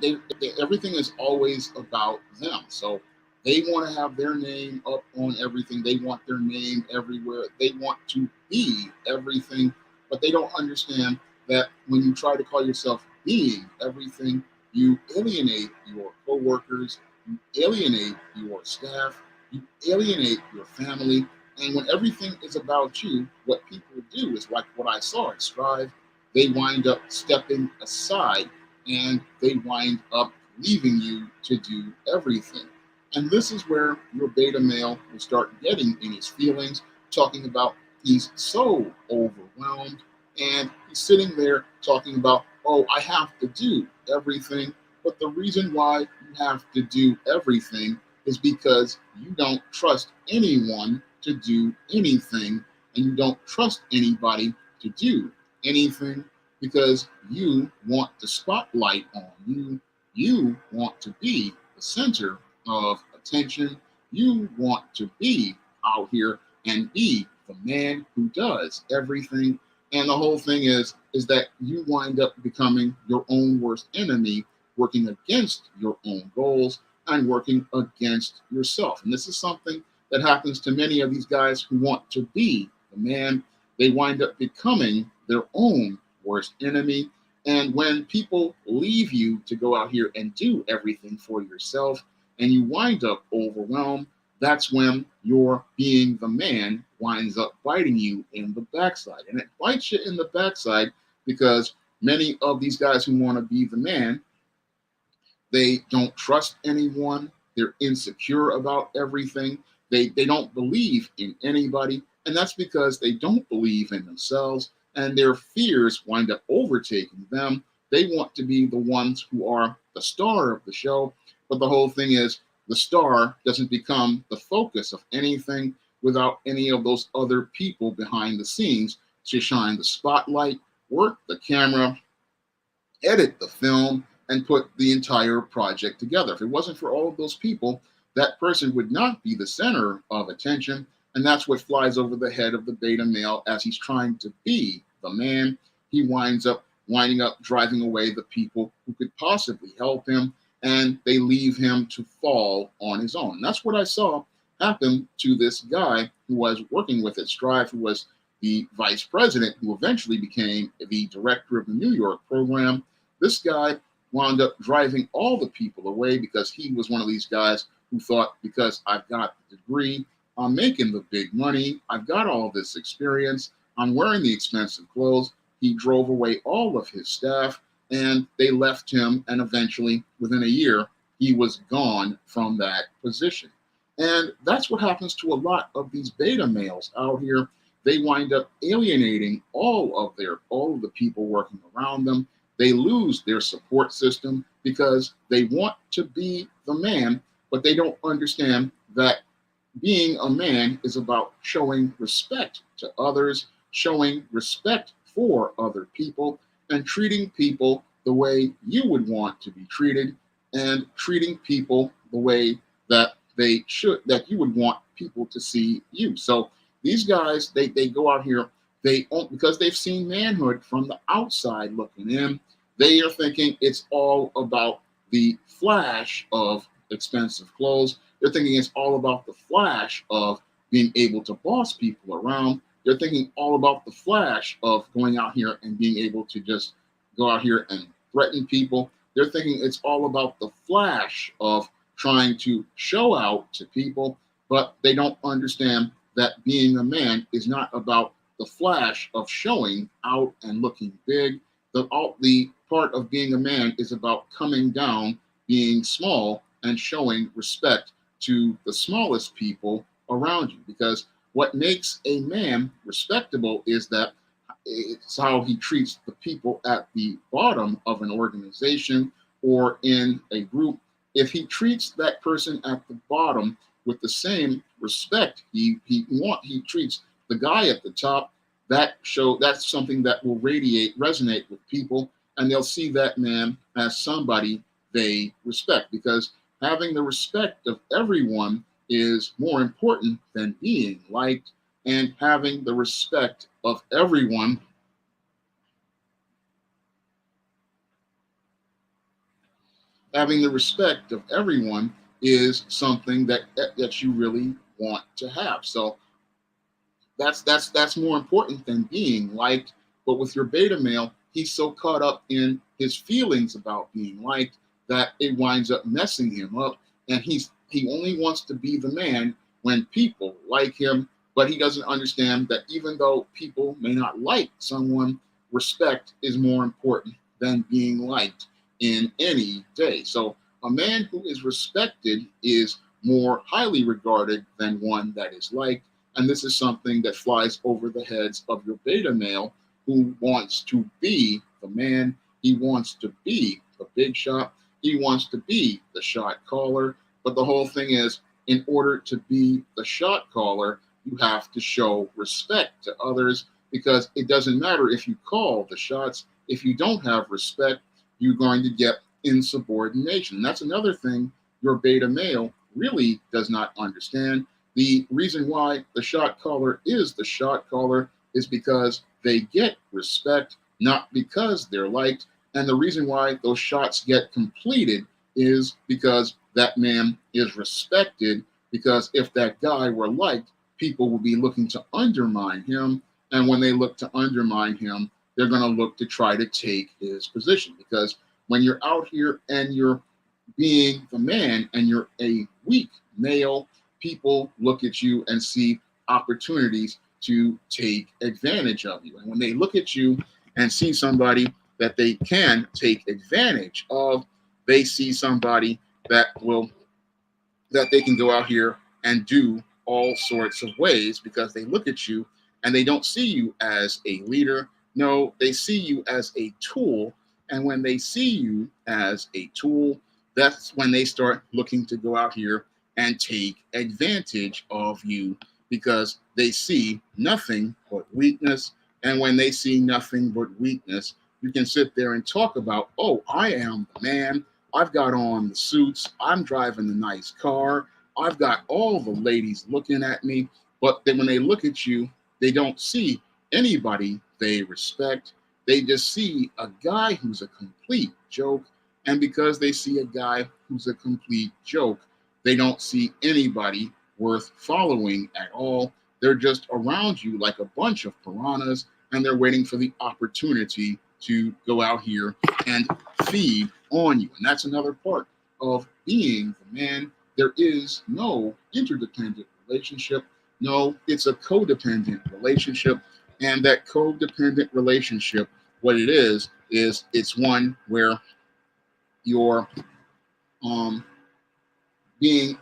Speaker 1: everything is always about them. So they want to have their name up on everything. They want their name everywhere. They want to be everything, but they don't understand that when you try to call yourself being everything, you alienate your coworkers, you alienate your staff, you alienate your family. And when everything is about you, what people do is like what I saw at Strive, they wind up stepping aside and they wind up leaving you to do everything. And this is where your beta male will start getting in his feelings, talking about he's so overwhelmed and he's sitting there talking about, oh, I have to do everything. But the reason why you have to do everything is because you don't trust anyone to do anything, and you don't trust anybody to do anything because you want the spotlight on you. You want to be the center of attention. You want to be out here and be the man who does everything. And the whole thing is that you wind up becoming your own worst enemy, working against your own goals and working against yourself. And this is something that happens to many of these guys who want to be the man. They wind up becoming their own worst enemy. And when people leave you to go out here and do everything for yourself and you wind up overwhelmed, that's when your being the man winds up biting you in the backside. And it bites you in the backside because many of these guys who want to be the man, they don't trust anyone. They're insecure about everything. They don't believe in anybody. And that's because they don't believe in themselves and their fears wind up overtaking them. They want to be the ones who are the star of the show. But the whole thing is the star doesn't become the focus of anything without any of those other people behind the scenes to shine the spotlight, work the camera, edit the film, and put the entire project together. If it wasn't for all of those people, that person would not be the center of attention. And that's what flies over the head of the beta male as he's trying to be the man. He winding up driving away the people who could possibly help him, and they leave him to fall on his own. And that's what I saw happen to this guy who was working with at Strive, who was the vice president, who eventually became the director of the New York program. This guy wound up driving all the people away because he was one of these guys who thought, because I've got the degree, I'm making the big money, I've got all this experience, I'm wearing the expensive clothes. He drove away all of his staff and they left him. And eventually, within a year, he was gone from that position. And that's what happens to a lot of these beta males out here. They wind up alienating all of the people working around them. They lose their support system because they want to be the man, but they don't understand that being a man is about showing respect to others, showing respect for other people, and treating people the way you would want to be treated, and treating people the way that that you would want people to see you. So these guys, they go out here, because they've seen manhood from the outside looking in, they are thinking it's all about the flash of expensive clothes. They're thinking it's all about the flash of being able to boss people around. They're thinking all about the flash of going out here and being able to just go out here and threaten people. They're thinking it's all about the flash of trying to show out to people, but they don't understand that being a man is not about the flash of showing out and looking big. The part of being a man is about coming down, being small, and showing respect to the smallest people around you. Because what makes a man respectable is that it's how he treats the people at the bottom of an organization or in a group. If he treats that person at the bottom with the same respect he treats the guy at the top, that's something that will resonate with people, and they'll see that man as somebody they respect, because having the respect of everyone is more important than being liked, and having the respect of everyone is something that you really want to have. So that's more important than being liked. But with your beta male, he's so caught up in his feelings about being liked that it winds up messing him up, and he only wants to be the man when people like him. But he doesn't understand that even though people may not like someone, respect is more important than being liked in any day. So a man who is respected is more highly regarded than one that is liked. And this is something that flies over the heads of your beta male, who wants to be the man. He wants to be the big shot. He wants to be the shot caller. But the whole thing is, in order to be the shot caller, you have to show respect to others, because it doesn't matter if you call the shots. If you don't have respect, you're going to get insubordination. That's another thing your beta male really does not understand. The reason why the shot caller is the shot caller is because they get respect, not because they're liked. And the reason why those shots get completed is because that man is respected, because if that guy were liked, people will be looking to undermine him. And when they look to undermine him, they're going to look to try to take his position. Because when you're out here and you're being the man and you're a weak male, people look at you and see opportunities to take advantage of you. And when they look at you and see somebody that they can take advantage of, they see somebody that they can go out here and do all sorts of ways, because they look at you and they don't see you as a leader. No, they see you as a tool. And when they see you as a tool, that's when they start looking to go out here and take advantage of you, because they see nothing but weakness. And when they see nothing but weakness, you can sit there and talk about, oh, I am the man. I've got on the suits. I'm driving the nice car. I've got all the ladies looking at me. But then when they look at you, they don't see anybody they respect. They just see a guy who's a complete joke. And because they see a guy who's a complete joke, they don't see anybody worth following at all. They're just around you like a bunch of piranhas, and they're waiting for the opportunity to go out here and feed on you. And that's another part of being the man. There is no interdependent relationship. No, it's a codependent relationship. And that codependent relationship, what it is it's one where you're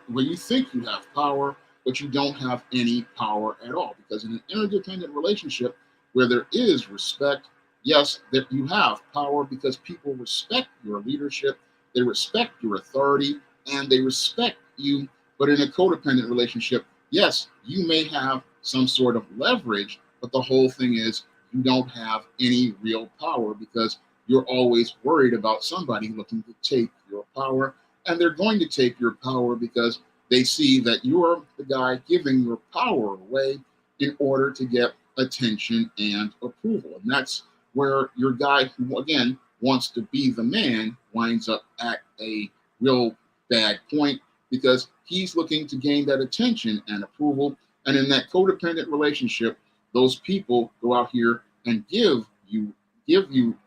Speaker 1: where you think you have power, but you don't have any power at all. Because in an interdependent relationship where there is respect, yes, that you have power, because people respect your leadership, they respect your authority, and they respect you. But in a codependent relationship, yes, you may have some sort of leverage, but the whole thing is you don't have any real power, because you're always worried about somebody looking to take your power. And they're going to take your power because they see that you're the guy giving your power away in order to get attention and approval. And that's where your guy who, again, wants to be the man winds up at a real bad point because he's looking to gain that attention and approval. And in that codependent relationship, those people go out here and give you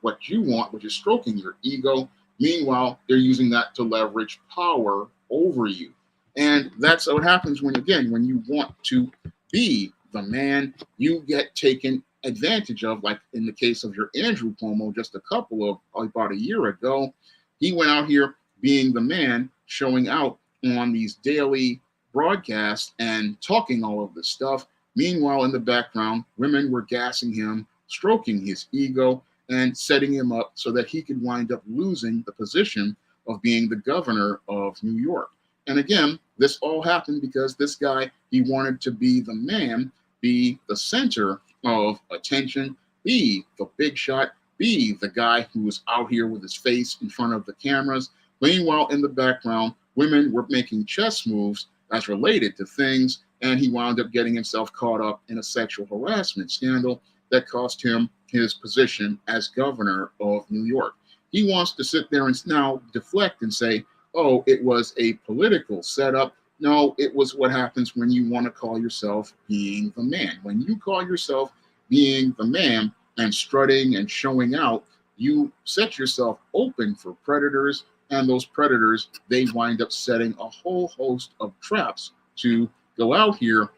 Speaker 1: what you want, which is stroking your ego. Meanwhile, they're using that to leverage power over you. And that's what happens when, again, when you want to be the man, you get taken advantage of, like in the case of your Andrew Cuomo just a couple of, about a year ago. He went out here being the man, showing out on these daily broadcasts and talking all of this stuff. Meanwhile, in the background, women were gassing him, stroking his ego, and setting him up so that he could wind up losing the position of being the governor of New York. And again, this all happened because this guy, he wanted to be the man, be the center of attention, be the big shot, be the guy who was out here with his face in front of the cameras. Meanwhile, in the background, women were making chess moves as related to things, and he wound up getting himself caught up in a sexual harassment scandal that cost him his position as governor of New York. He wants to sit there and now deflect and say, oh, it was a political setup. No, it was what happens when you want to call yourself being the man. When you call yourself being the man and strutting and showing out, you set yourself open for predators, and those predators, they wind up setting a whole host of traps to go out here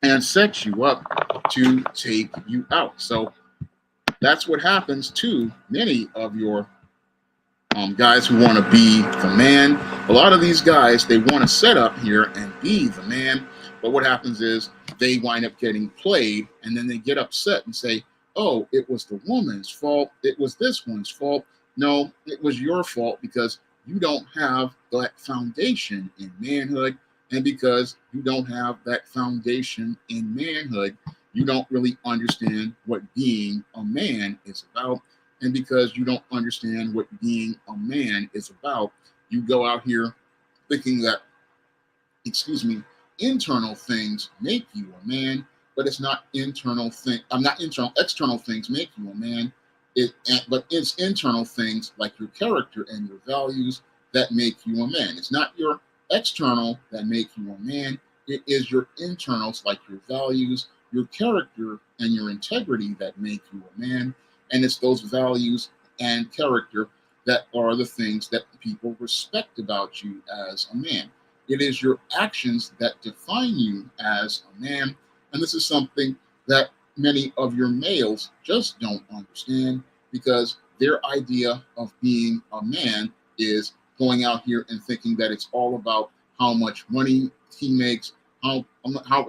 Speaker 1: and set you up to take you out. So that's what happens to many of your guys who want to be the man. A lot of these guys, they want to set up here and be the man, but what happens is they wind up getting played, and then they get upset and say, oh, it was the woman's fault. It was this one's fault. No, it was your fault because you don't have that foundation in manhood. And because you don't have that foundation in manhood, you don't really understand what being a man is about. And because you don't understand what being a man is about, you go out here thinking that, internal things make you a man, but it's not external things make you a man. But it's internal things like your character and your values that make you a man. It's not your external that make you a man. It is your internals like your values, your character, and your integrity that make you a man. And it's those values and character that are the things that people respect about you as a man. It is your actions that define you as a man. And this is something that many of your males just don't understand, because their idea of being a man is going out here and thinking that it's all about how much money he makes, how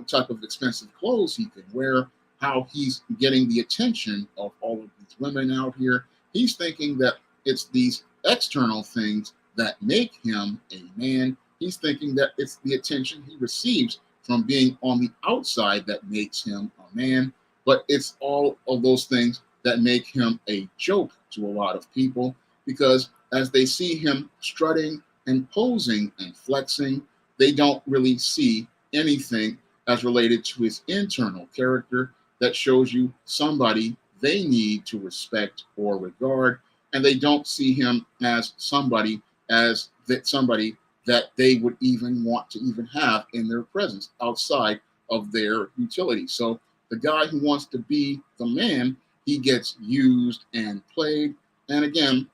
Speaker 1: type of expensive clothes he can wear, how he's getting the attention of all of these women out here. He's thinking that it's these external things that make him a man. He's thinking that it's the attention he receives from being on the outside that makes him a man. But it's all of those things that make him a joke to a lot of people, because as they see him strutting and posing and flexing, they don't really see anything as related to his internal character that shows you somebody they need to respect or regard. And they don't see him as somebody that they would even want to even have in their presence outside of their utility. So the guy who wants to be the man, he gets used and played. And again,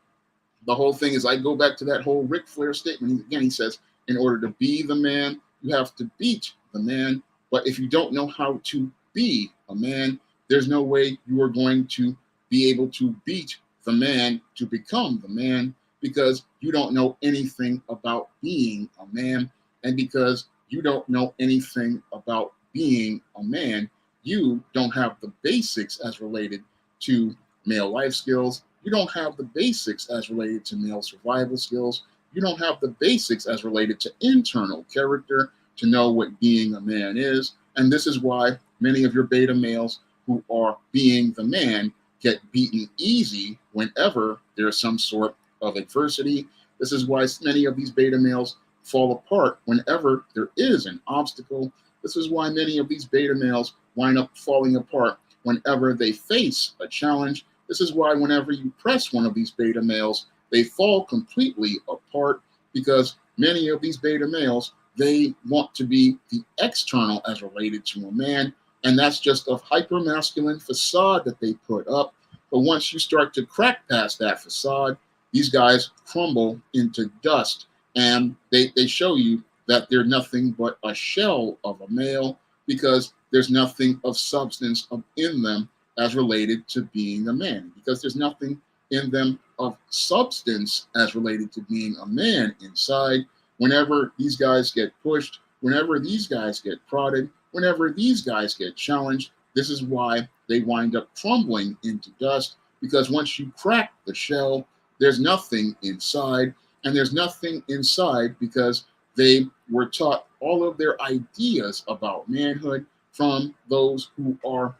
Speaker 1: the whole thing is, I go back to that whole Ric Flair statement. Again, he says, in order to be the man, you have to beat the man. But if you don't know how to be a man, there's no way you are going to be able to beat the man to become the man, because you don't know anything about being a man. And because you don't know anything about being a man, you don't have the basics as related to male life skills. You don't have the basics as related to male survival skills. You don't have the basics as related to internal character to know what being a man is. And this is why many of your beta males who are being the man get beaten easy whenever there's some sort of adversity. This is why many of these beta males, fall apart whenever there is an obstacle. This is why many of these beta males wind up falling apart whenever they face a challenge. This is why whenever you press one of these beta males, they fall completely apart, because many of these beta males, they want to be the external as related to a man, and that's just a hypermasculine facade that they put up. But once you start to crack past that facade, these guys crumble into dust, and they show you that they're nothing but a shell of a male, because there's nothing of substance in them as related to being a man, because there's nothing in them of substance as related to being a man inside. Whenever these guys get pushed, whenever these guys get prodded, whenever these guys get challenged, this is why they wind up crumbling into dust, because once you crack the shell, there's nothing inside. And there's nothing inside because they were taught all of their ideas about manhood from those who are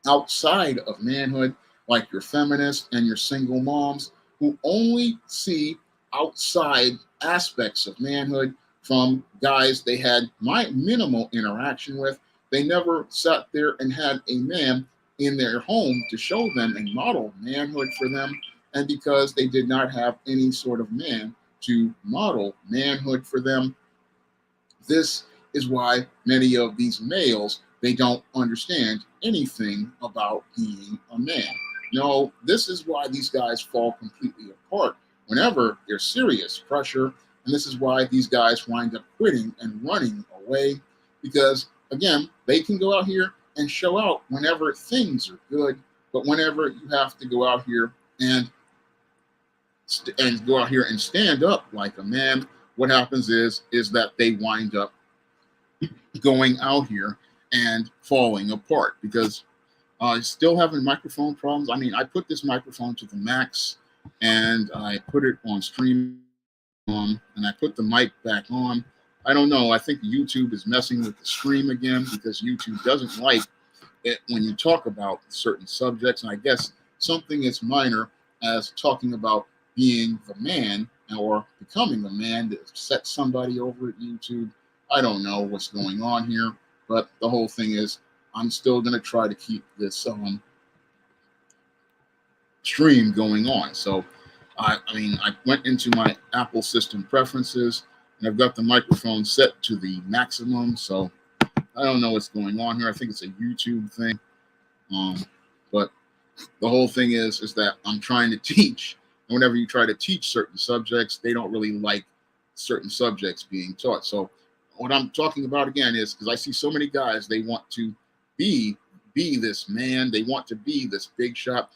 Speaker 1: outside of manhood, like your feminists and your single moms, who only see outside aspects of manhood from guys they had minimal interaction with. They never sat there and had a man in their home to show them and model manhood for them. And because they did not have any sort of man to model manhood for them, this is why many of these males, they don't understand anything about being a man. No, this is why these guys fall completely apart whenever there's serious pressure. And this is why these guys wind up quitting and running away, because, again, they can go out here and show out whenever things are good. But whenever you have to go out here and go out here and stand up like a man, what happens is that they wind up going out here and falling apart, because still having microphone problems. I mean, I put this microphone to the max and I put it on stream on, and I put the mic back on. I don't know. I think YouTube is messing with the stream again, because YouTube doesn't like it when you talk about certain subjects. And I guess something as minor as talking about being the man or becoming a man to set somebody over at YouTube. I don't know what's going on here, but the whole thing is I'm still going to try to keep this stream going on. So, I mean, I went into my Apple system preferences, and I've got the microphone set to the maximum. So I don't know what's going on here. I think it's a YouTube thing. But the whole thing is that I'm trying to teach. And whenever you try to teach certain subjects, they don't really like certain subjects being taught. So what I'm talking about again is, because I see so many guys, they want to be this man. They want to be this big shot,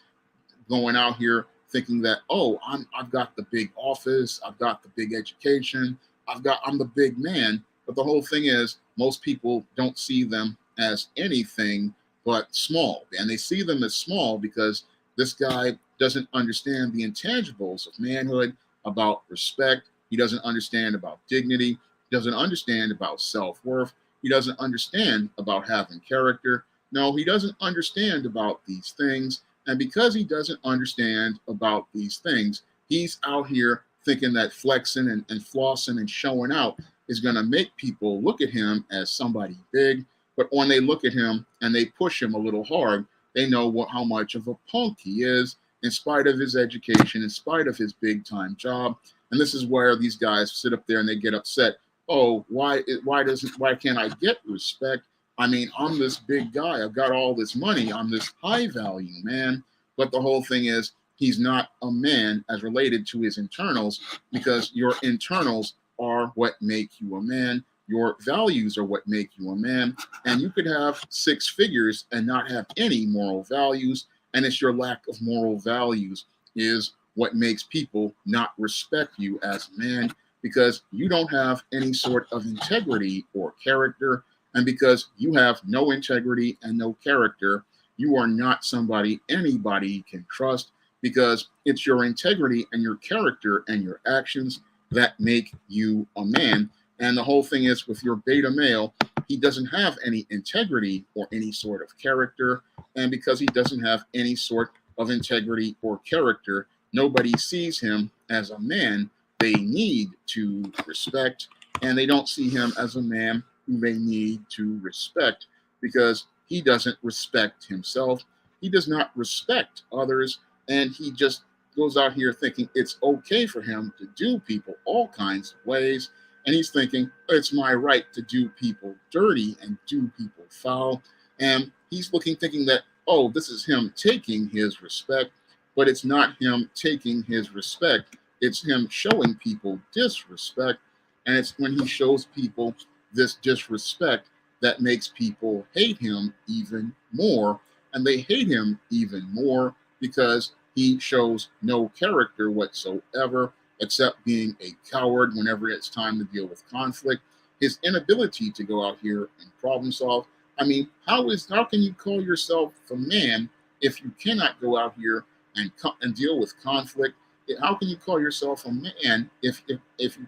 Speaker 1: going out here thinking that, oh, I've got the big office, I've got the big education, I'm the big man. But the whole thing is, most people don't see them as anything but small. And they see them as small because this guy doesn't understand the intangibles of manhood, about respect. He doesn't understand about dignity. He doesn't understand about self-worth. He doesn't understand about having character. No, he doesn't understand about these things. And because he doesn't understand about these things, he's out here thinking that flexing and flossing and showing out is going to make people look at him as somebody big. But when they look at him and they push him a little hard, they know how much of a punk he is, in spite of his education, in spite of his big time job. And this is where these guys sit up there and they get upset. Oh, why can't I get respect? I mean, I'm this big guy. I've got all this money. I'm this high value man. But the whole thing is, he's not a man as related to his internals, because your internals are what make you a man. Your values are what make you a man. And you could have 6 figures and not have any moral values. And it's your lack of moral values is what makes people not respect you as a man, because you don't have any sort of integrity or character. And because you have no integrity and no character, you are not somebody anybody can trust, because it's your integrity and your character and your actions that make you a man. And the whole thing is, with your beta male, he doesn't have any integrity or any sort of character. And because he doesn't have any sort of integrity or character, nobody sees him as a man they need to respect, and they don't see him as a man who they need to respect because he doesn't respect himself. He does not respect others, and he just goes out here thinking it's okay for him to do people all kinds of ways. And he's thinking it's my right to do people dirty and do people foul. And he's thinking that, oh, this is him taking his respect, but it's not him taking his respect. It's him showing people disrespect. And it's when he shows people this disrespect that makes people hate him even more. And they hate him even more because he shows no character whatsoever, except being a coward whenever it's time to deal with conflict. His inability to go out here and problem solve. I mean, how can you call yourself a man if you cannot go out here and deal with conflict? How can you call yourself a man if you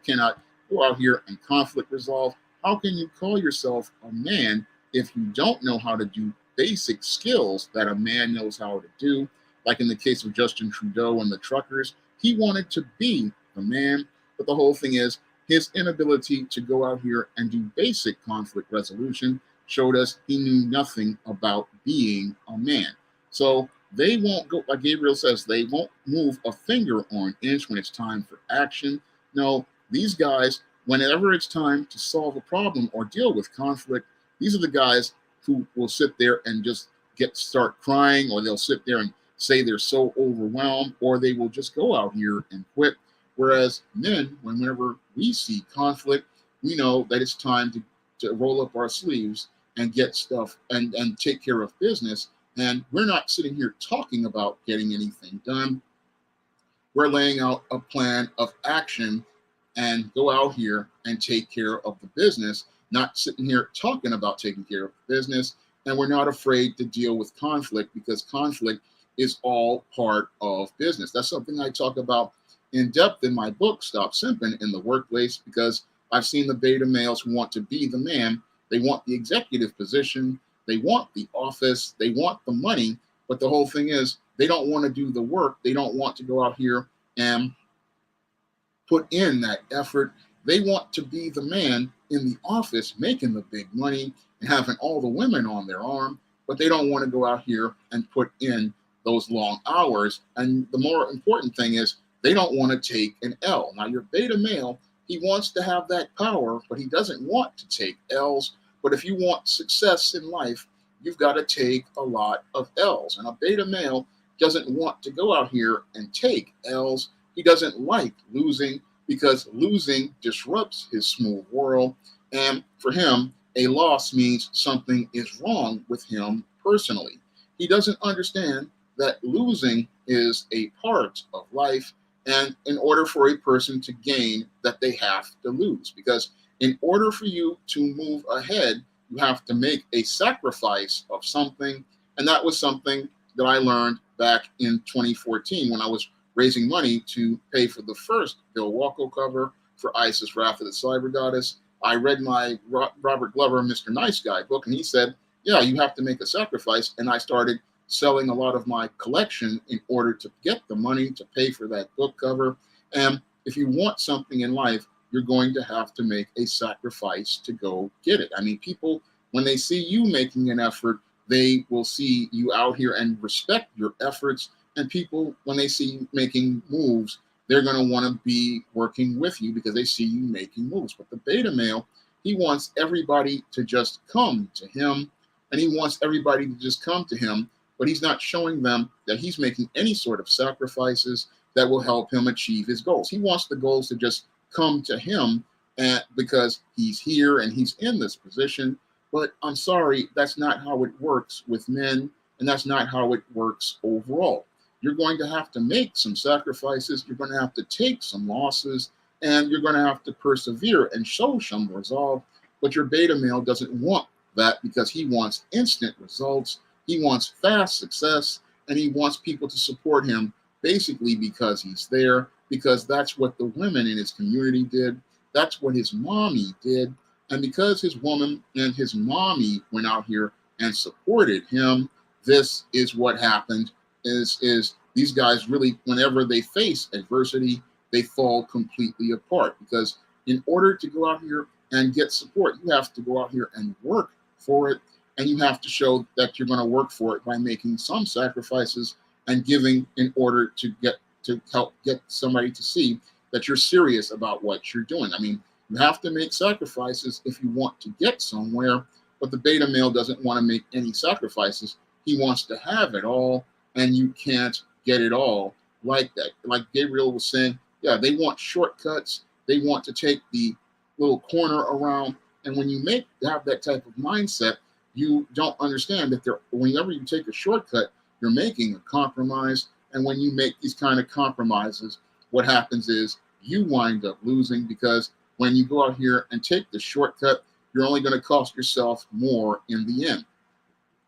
Speaker 1: cannot go out here and conflict resolve? How can you call yourself a man if you don't know how to do basic skills that a man knows how to do? Like in the case of Justin Trudeau and the truckers, he wanted to be the man, but the whole thing is his inability to go out here and do basic conflict resolution showed us he knew nothing about being a man. So they won't go, like Gabriel says, they won't move a finger or an inch when it's time for action. No, these guys, whenever it's time to solve a problem or deal with conflict, these are the guys who will sit there and just start crying, or they'll sit there and say they're so overwhelmed, or they will just go out here and quit. Whereas men, whenever we see conflict, we know that it's time to roll up our sleeves and get stuff and take care of business. And we're not sitting here talking about getting anything done. We're laying out a plan of action and go out here and take care of the business, not sitting here talking about taking care of the business. And we're not afraid to deal with conflict because conflict is all part of business. That's something I talk about in depth in my book, Stop Simping in the Workplace, because I've seen the beta males who want to be the man. They want the executive position. They want the office. They want the money. But the whole thing is they don't want to do the work. They don't want to go out here and put in that effort. They want to be the man in the office making the big money and having all the women on their arm, but they don't want to go out here and put in those long hours. And the more important thing is they don't want to take an L. Now, your beta male, he wants to have that power, but he doesn't want to take L's. But if you want success in life, you've got to take a lot of L's. And a beta male doesn't want to go out here and take L's. He doesn't like losing because losing disrupts his smooth world. And for him, a loss means something is wrong with him personally. He doesn't understand that losing is a part of life. And in order for a person to gain, that they have to lose. Because in order for you to move ahead, you have to make a sacrifice of something. And that was something that I learned back in 2014 when I was raising money to pay for the first Bill Walko cover for Isis Wrath of the Cyber Goddess. I read my Robert Glover, Mr. Nice Guy book, and he said, yeah, you have to make a sacrifice. And I started selling a lot of my collection in order to get the money to pay for that book cover. And if you want something in life, you're going to have to make a sacrifice to go get it. I mean, people, when they see you making an effort, they will see you out here and respect your efforts. And people, when they see you making moves, they're going to want to be working with you because they see you making moves. But the beta male, he wants everybody to just come to him, and he wants everybody to just come to him, but he's not showing them that he's making any sort of sacrifices that will help him achieve his goals. He wants the goals to just come to him because he's here and he's in this position. But I'm sorry, that's not how it works with men, and that's not how it works overall. You're going to have to make some sacrifices. You're going to have to take some losses, and you're going to have to persevere and show some resolve. But your beta male doesn't want that because he wants instant results. He wants fast success, and he wants people to support him basically because he's there, because that's what the women in his community did. That's what his mommy did. And because his woman and his mommy went out here and supported him, this is what happened. Is these guys really, whenever they face adversity, they fall completely apart. Because in order to go out here and get support, you have to go out here and work for it. And you have to show that you're going to work for it by making some sacrifices and giving in order to help get somebody to see that you're serious about what you're doing. I mean, you have to make sacrifices if you want to get somewhere, but the beta male doesn't want to make any sacrifices. He wants to have it all, and you can't get it all like that. Like Gabriel was saying, yeah, they want shortcuts. They want to take the little corner around. And when you have that type of mindset, you don't understand that whenever you take a shortcut, you're making a compromise. And when you make these kind of compromises, what happens is you wind up losing, because when you go out here and take the shortcut, you're only going to cost yourself more in the end.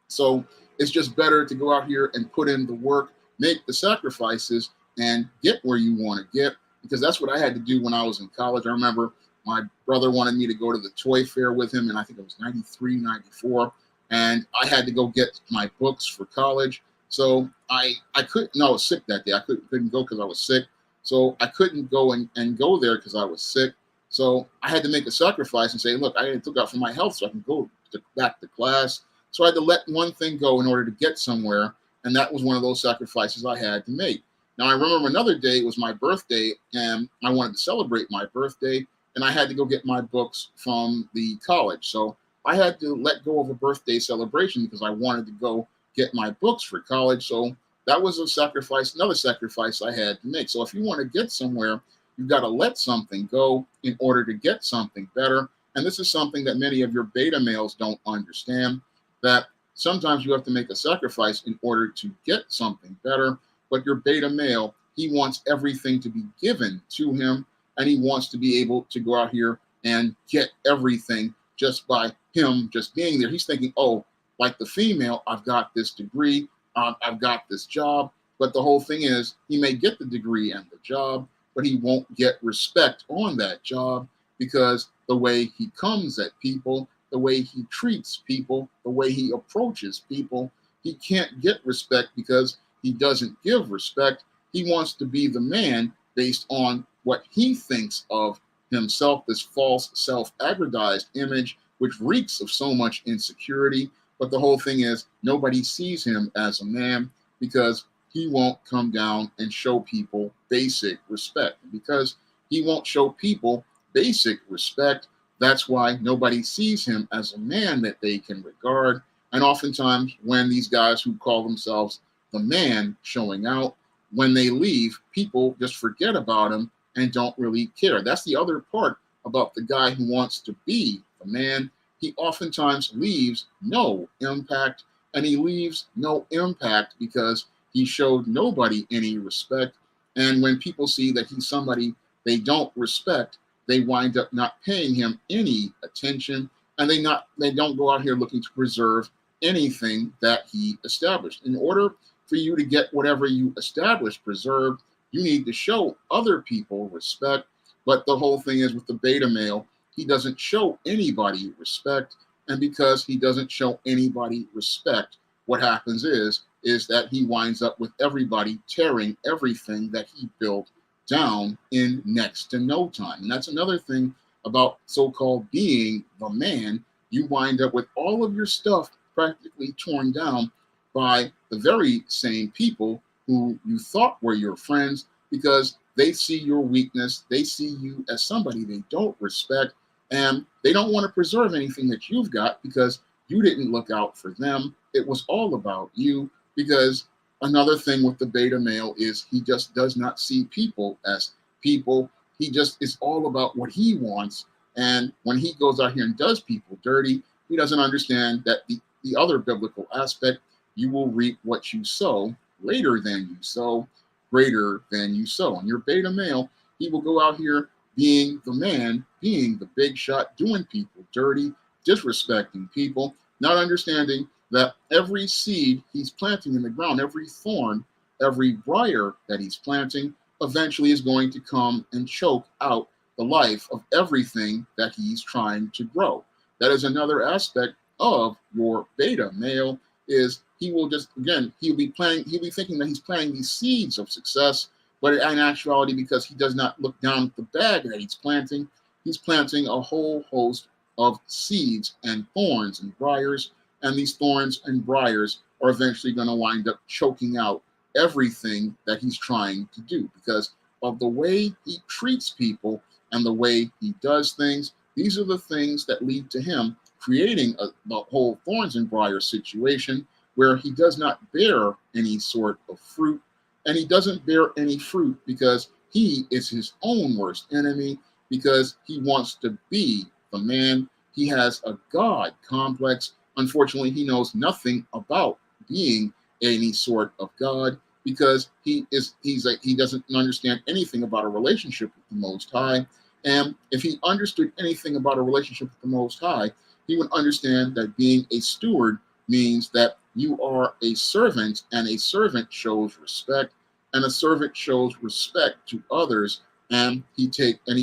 Speaker 1: So it's just better to go out here and put in the work, make the sacrifices, and get where you want to get, because that's what I had to do when I was in college. I remember my brother wanted me to go to the toy fair with him, and I think it was 93, 94, and I had to go get my books for college. So I couldn't, no, I was sick that day. I couldn't go because I was sick. So I couldn't go and go there because I was sick. So I had to make a sacrifice and say, look, I took out for my health so I can go back to class. So I had to let one thing go in order to get somewhere. And that was one of those sacrifices I had to make. Now, I remember another day, it was my birthday, and I wanted to celebrate my birthday, and I had to go get my books from the college. So I had to let go of a birthday celebration because I wanted to go get my books for college. So that was a sacrifice, another sacrifice I had to make. So if you want to get somewhere, you've got to let something go in order to get something better. And this is something that many of your beta males don't understand, that sometimes you have to make a sacrifice in order to get something better. But your beta male, he wants everything to be given to him, and he wants to be able to go out here and get everything just by him just being there. He's thinking, oh, like the female, I've got this degree, I've got this job. But the whole thing is, he may get the degree and the job, but he won't get respect on that job, because the way he comes at people, the way he treats people, the way he approaches people, he can't get respect because he doesn't give respect. He wants to be the man based on what he thinks of himself, this false self-aggrandized image, which reeks of so much insecurity. But the whole thing is, nobody sees him as a man because he won't come down and show people basic respect. Because he won't show people basic respect, that's why nobody sees him as a man that they can regard. And oftentimes, when these guys who call themselves the man showing out, when they leave, people just forget about him and don't really care. That's the other part about the guy who wants to be the man. He oftentimes leaves no impact, and he leaves no impact because he showed nobody any respect. And when people see that he's somebody they don't respect, they wind up not paying him any attention, and they don't go out here looking to preserve anything that he established. In order for you to get whatever you establish preserved, you need to show other people respect. But the whole thing is, with the beta male, he doesn't show anybody respect. And because he doesn't show anybody respect, what happens is that he winds up with everybody tearing everything that he built down in next to no time. And that's another thing about so-called being the man. You wind up with all of your stuff practically torn down by the very same people who you thought were your friends, because they see your weakness. They see you as somebody they don't respect, and they don't want to preserve anything that you've got because you didn't look out for them. It was all about you. Because another thing with the beta male is he just does not see people as people. He just is all about what he wants. And when he goes out here and does people dirty, he doesn't understand that the other biblical aspect, you will reap what you sow, later than you sow, greater than you sow. And your beta male, he will go out here being the man, being the big shot, doing people dirty, disrespecting people, not understanding that every seed he's planting in the ground, every thorn, every briar that he's planting, eventually is going to come and choke out the life of everything that he's trying to grow. That is another aspect of your beta male, is he will just, again, he'll be thinking that he's planting these seeds of success, But in actuality, because he does not look down at the bag that he's planting a whole host of seeds and thorns and briars. And these thorns and briars are eventually going to wind up choking out everything that he's trying to do because of the way he treats people and the way he does things. These are the things that lead to him creating the whole thorns and briars situation where he does not bear any sort of fruit. And he doesn't bear any fruit because he is his own worst enemy because he wants to be the man. He has a God complex. Unfortunately, he knows nothing about being any sort of God because he doesn't understand anything about a relationship with the Most High. And if he understood anything about a relationship with the Most High, he would understand that being a steward means that you are a servant, and a servant shows respect, and a servant shows respect to others, and he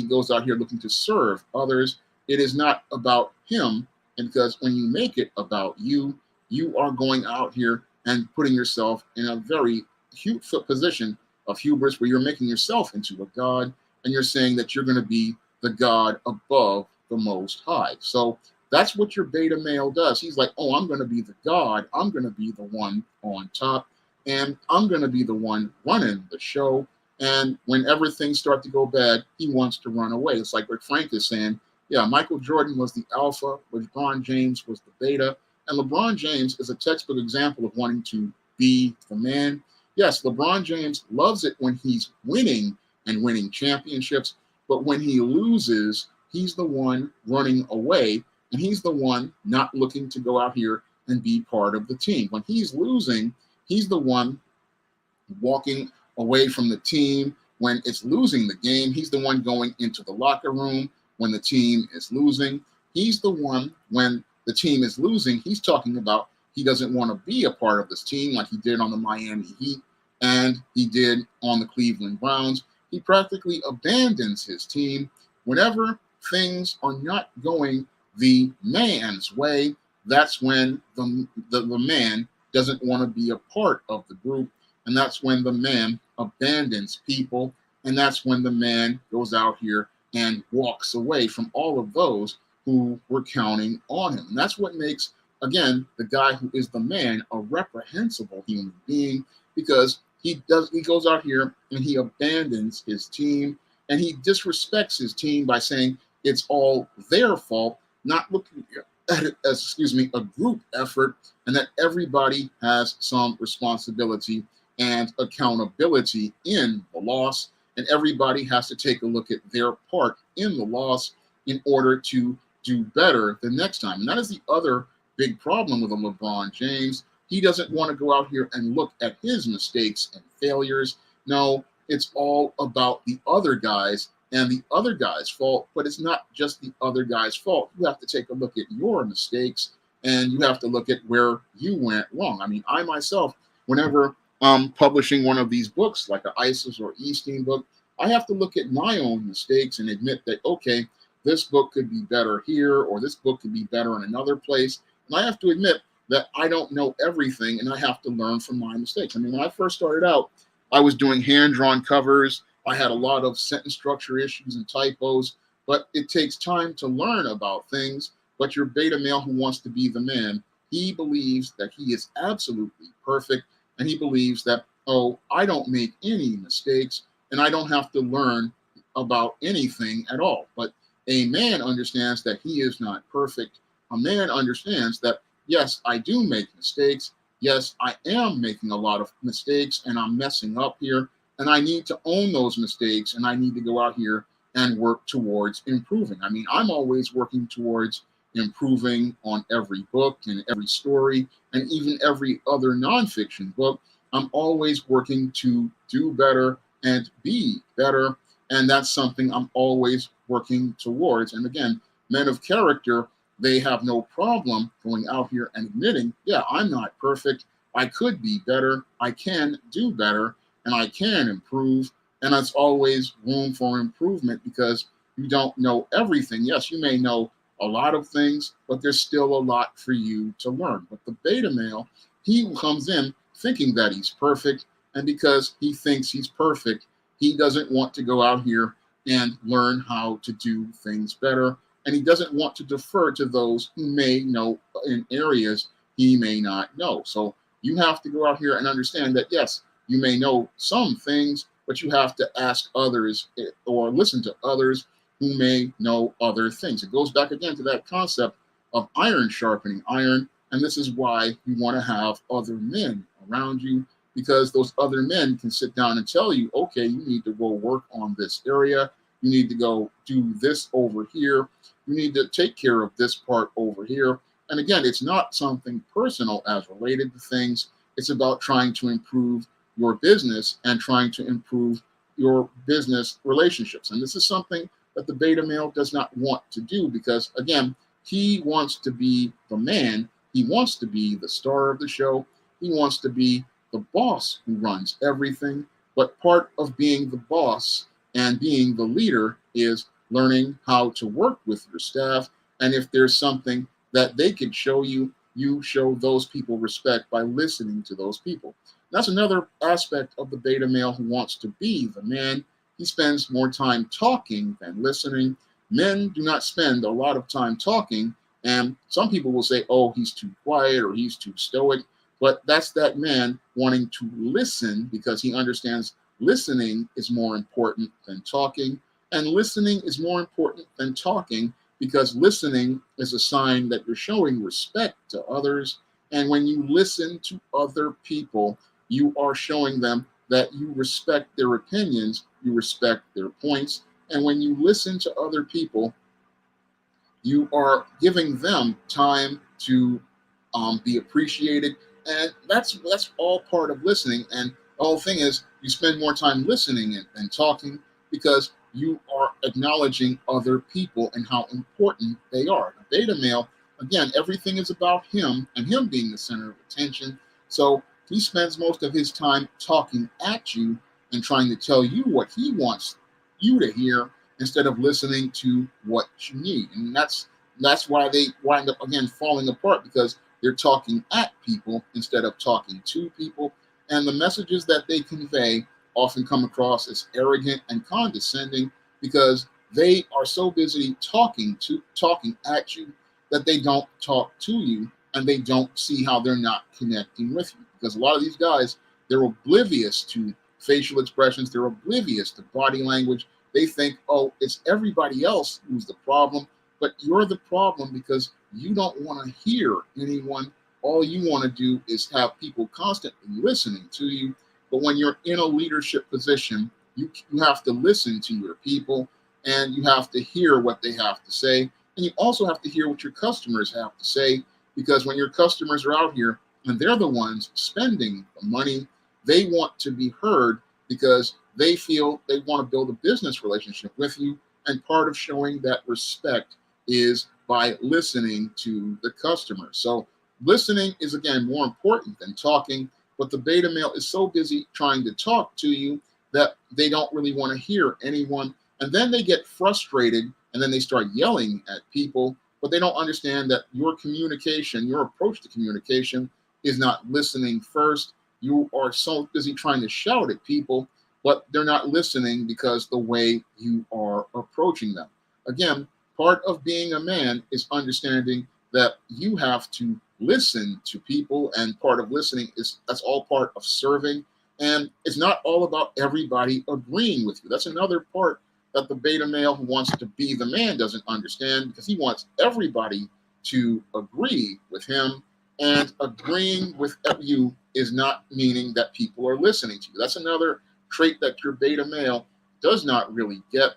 Speaker 1: goes out here looking to serve others. It is not about him, and because when you make it about you, you are going out here and putting yourself in a very huge position of hubris where you're making yourself into a god, and you're saying that you're going to be the god above the Most High. So that's what your beta male does. He's like, oh, I'm going to be the god. I'm going to be the one on top. And I'm going to be the one running the show. And whenever things start to go bad, he wants to run away. It's like what Frank is saying. Yeah, Michael Jordan was the alpha, LeBron James was the beta. And LeBron James is a textbook example of wanting to be the man. Yes, LeBron James loves it when he's winning and winning championships. But when he loses, he's the one running away. And he's the one not looking to go out here and be part of the team. When he's losing, he's the one walking away from the team. When it's losing the game, he's the one going into the locker room when the team is losing. He's the one, when the team is losing, he's talking about he doesn't want to be a part of this team like he did on the Miami Heat and he did on the Cleveland Browns. He practically abandons his team whenever things are not going the man's way. That's when the man doesn't want to be a part of the group, and that's when the man abandons people, and that's when the man goes out here and walks away from all of those who were counting on him. And that's what makes, again, the guy who is the man a reprehensible human being, because he goes out here and he abandons his team, and he disrespects his team by saying it's all their fault, not looking at it as, a group effort, and that everybody has some responsibility and accountability in the loss, and everybody has to take a look at their part in the loss in order to do better the next time. And that is the other big problem with a LeBron James. He doesn't want to go out here and look at his mistakes and failures. No, it's all about the other guys and the other guy's fault, but it's not just the other guy's fault. You have to take a look at your mistakes, and you have to look at where you went wrong. I mean, I myself, whenever I'm publishing one of these books, like an ISIS or Easting book, I have to look at my own mistakes and admit that, okay, this book could be better here, or this book could be better in another place. And I have to admit that I don't know everything, and I have to learn from my mistakes. I mean, when I first started out, I was doing hand-drawn covers. I had a lot of sentence structure issues and typos, but it takes time to learn about things. But your beta male who wants to be the man, he believes that he is absolutely perfect, and he believes that, oh, I don't make any mistakes, and I don't have to learn about anything at all. But a man understands that he is not perfect. A man understands that, yes, I do make mistakes. Yes, I am making a lot of mistakes, and I'm messing up here. And I need to own those mistakes, and I need to go out here and work towards improving. I mean, I'm always working towards improving on every book and every story, and even every other nonfiction book. I'm always working to do better and be better, and that's something I'm always working towards. And again, men of character, they have no problem going out here and admitting, yeah, I'm not perfect. I could be better. I can do better. And I can improve, and that's always room for improvement because you don't know everything. Yes, you may know a lot of things, but there's still a lot for you to learn. But the beta male, he comes in thinking that he's perfect, and because he thinks he's perfect, He doesn't want to go out here and learn how to do things better. And he doesn't want to defer to those who may know in areas he may not know. So you have to go out here and understand that, yes, you may know some things, but you have to ask others or listen to others who may know other things. It goes back again to that concept of iron sharpening iron. And this is why you want to have other men around you, because those other men can sit down and tell you, okay, you need to go work on this area. You need to go do this over here. You need to take care of this part over here. And again, it's not something personal as related to things. It's about trying to improve your business and trying to improve your business relationships. And this is something that the beta male does not want to do because, again, he wants to be the man. He wants to be the star of the show. He wants to be the boss who runs everything. But part of being the boss and being the leader is learning how to work with your staff. And if there's something that they could show you, you show those people respect by listening to those people. That's another aspect of the beta male who wants to be the man. He spends more time talking than listening. Men do not spend a lot of time talking. And some people will say, oh, he's too quiet or he's too stoic. But that's that man wanting to listen because he understands listening is more important than talking. And listening is more important than talking because listening is a sign that you're showing respect to others. And when you listen to other people, you are showing them that you respect their opinions, you respect their points. And when you listen to other people, you are giving them time to be appreciated. And that's all part of listening. And the whole thing is you spend more time listening and talking because you are acknowledging other people and how important they are. The beta male, again, everything is about him and him being the center of attention. So he spends most of his time talking at you and trying to tell you what he wants you to hear instead of listening to what you need. And that's why they wind up, again, falling apart because they're talking at people instead of talking to people. And the messages that they convey often come across as arrogant and condescending because they are so busy talking at you that they don't talk to you and they don't see how they're not connecting with you. Because a lot of these guys, they're oblivious to facial expressions, they're oblivious to body language. They think, oh, it's everybody else who's the problem, but you're the problem because you don't want to hear anyone. All you want to do is have people constantly listening to you. But when you're in a leadership position, you have to listen to your people and you have to hear what they have to say. And you also have to hear what your customers have to say, because when your customers are out here and they're the ones spending the money, they want to be heard because they feel they want to build a business relationship with you. And part of showing that respect is by listening to the customer. So listening is, again, more important than talking, but the beta male is so busy trying to talk to you that they don't really want to hear anyone. And then they get frustrated and then they start yelling at people, but they don't understand that your communication, your approach to communication is not listening first. You are so busy trying to shout at people, but they're not listening because the way you are approaching them. Again, part of being a man is understanding that you have to listen to people, and part of listening is that's all part of serving. And it's not all about everybody agreeing with you. That's another part that the beta male who wants to be the man doesn't understand, because he wants everybody to agree with him. And agreeing with you is not meaning that people are listening to you. That's another trait that your beta male does not really get.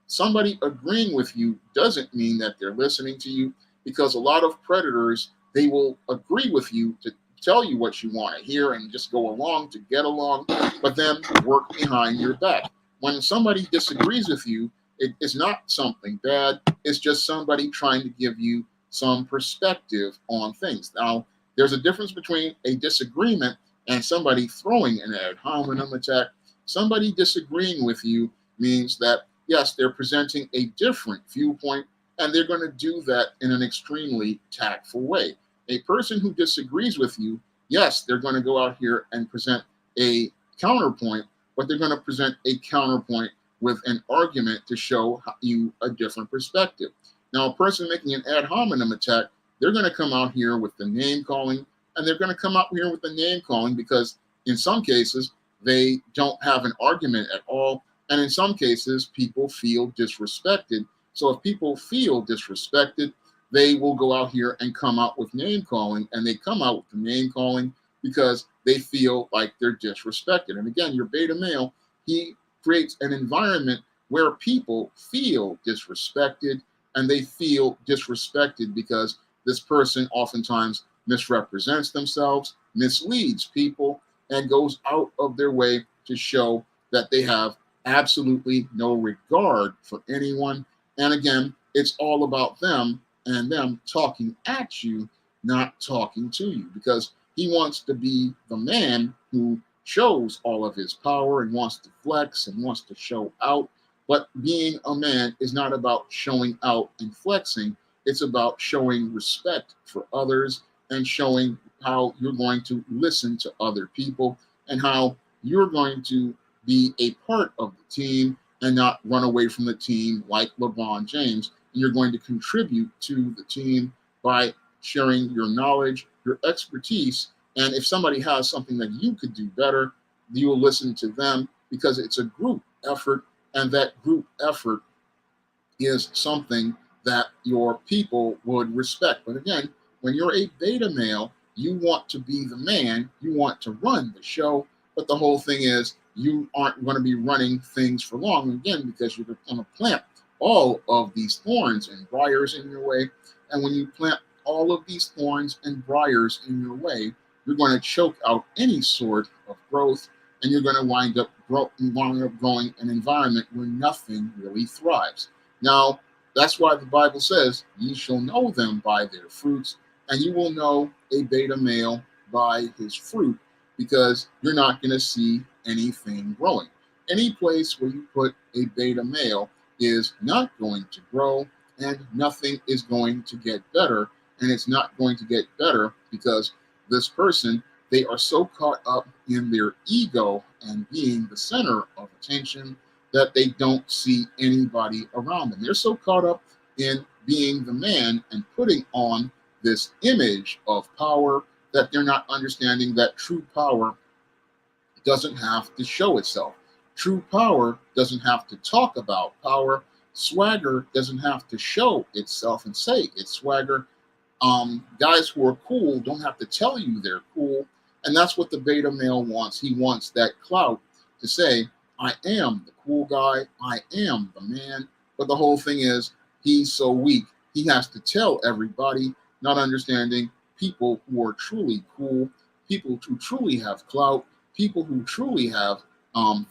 Speaker 1: Somebody agreeing with you doesn't mean that they're listening to you, because a lot of predators, they will agree with you to tell you what you want to hear and just go along to get along, but then work behind your back. When somebody disagrees with you, it's not something bad. It's just somebody trying to give you some perspective on things. Now, there's a difference between a disagreement and somebody throwing an ad hominem attack. Somebody disagreeing with you means that, yes, they're presenting a different viewpoint, and they're going to do that in an extremely tactful way. A person who disagrees with you, yes, they're going to go out here and present a counterpoint, but they're going to present a counterpoint with an argument to show you a different perspective. Now, a person making an ad hominem attack, they're going to come out here with the name calling, and they're going to come out here with the name calling because in some cases, they don't have an argument at all. And in some cases, people feel disrespected. So if people feel disrespected, they will go out here and come out with name calling, and they come out with the name calling because they feel like they're disrespected. And again, your beta male, he creates an environment where people feel disrespected, and they feel disrespected because this person oftentimes misrepresents themselves, misleads people, and goes out of their way to show that they have absolutely no regard for anyone. And again, it's all about them and them talking at you, not talking to you, because he wants to be the man who shows all of his power and wants to flex and wants to show out. But being a man is not about showing out and flexing. It's about showing respect for others and showing how you're going to listen to other people and how you're going to be a part of the team and not run away from the team like LeBron James. And you're going to contribute to the team by sharing your knowledge, your expertise. And if somebody has something that you could do better, you will listen to them because it's a group effort. And that group effort is something that your people would respect. But again, when you're a beta male, you want to be the man, you want to run the show. But the whole thing is, you aren't going to be running things for long, again, because you're going to plant all of these thorns and briars in your way. And when you plant all of these thorns and briars in your way, you're going to choke out any sort of growth, and you're going to wind up growing an environment where nothing really thrives. Now, that's why the Bible says, ye shall know them by their fruits, and you will know a beta male by his fruit, because you're not going to see anything growing. Any place where you put a beta male is not going to grow, and nothing is going to get better. And it's not going to get better because this person, they are so caught up in their ego and being the center of attention that they don't see anybody around them. They're so caught up in being the man and putting on this image of power that they're not understanding that true power doesn't have to show itself. True power doesn't have to talk about power. Swagger doesn't have to show itself and say it's swagger. Guys who are cool don't have to tell you they're cool. And that's what the beta male wants. He wants that clout to say, I am the cool guy. I am the man. But the whole thing is, he's so weak. He has to tell everybody, not understanding people who are truly cool, people who truly have clout, people who truly have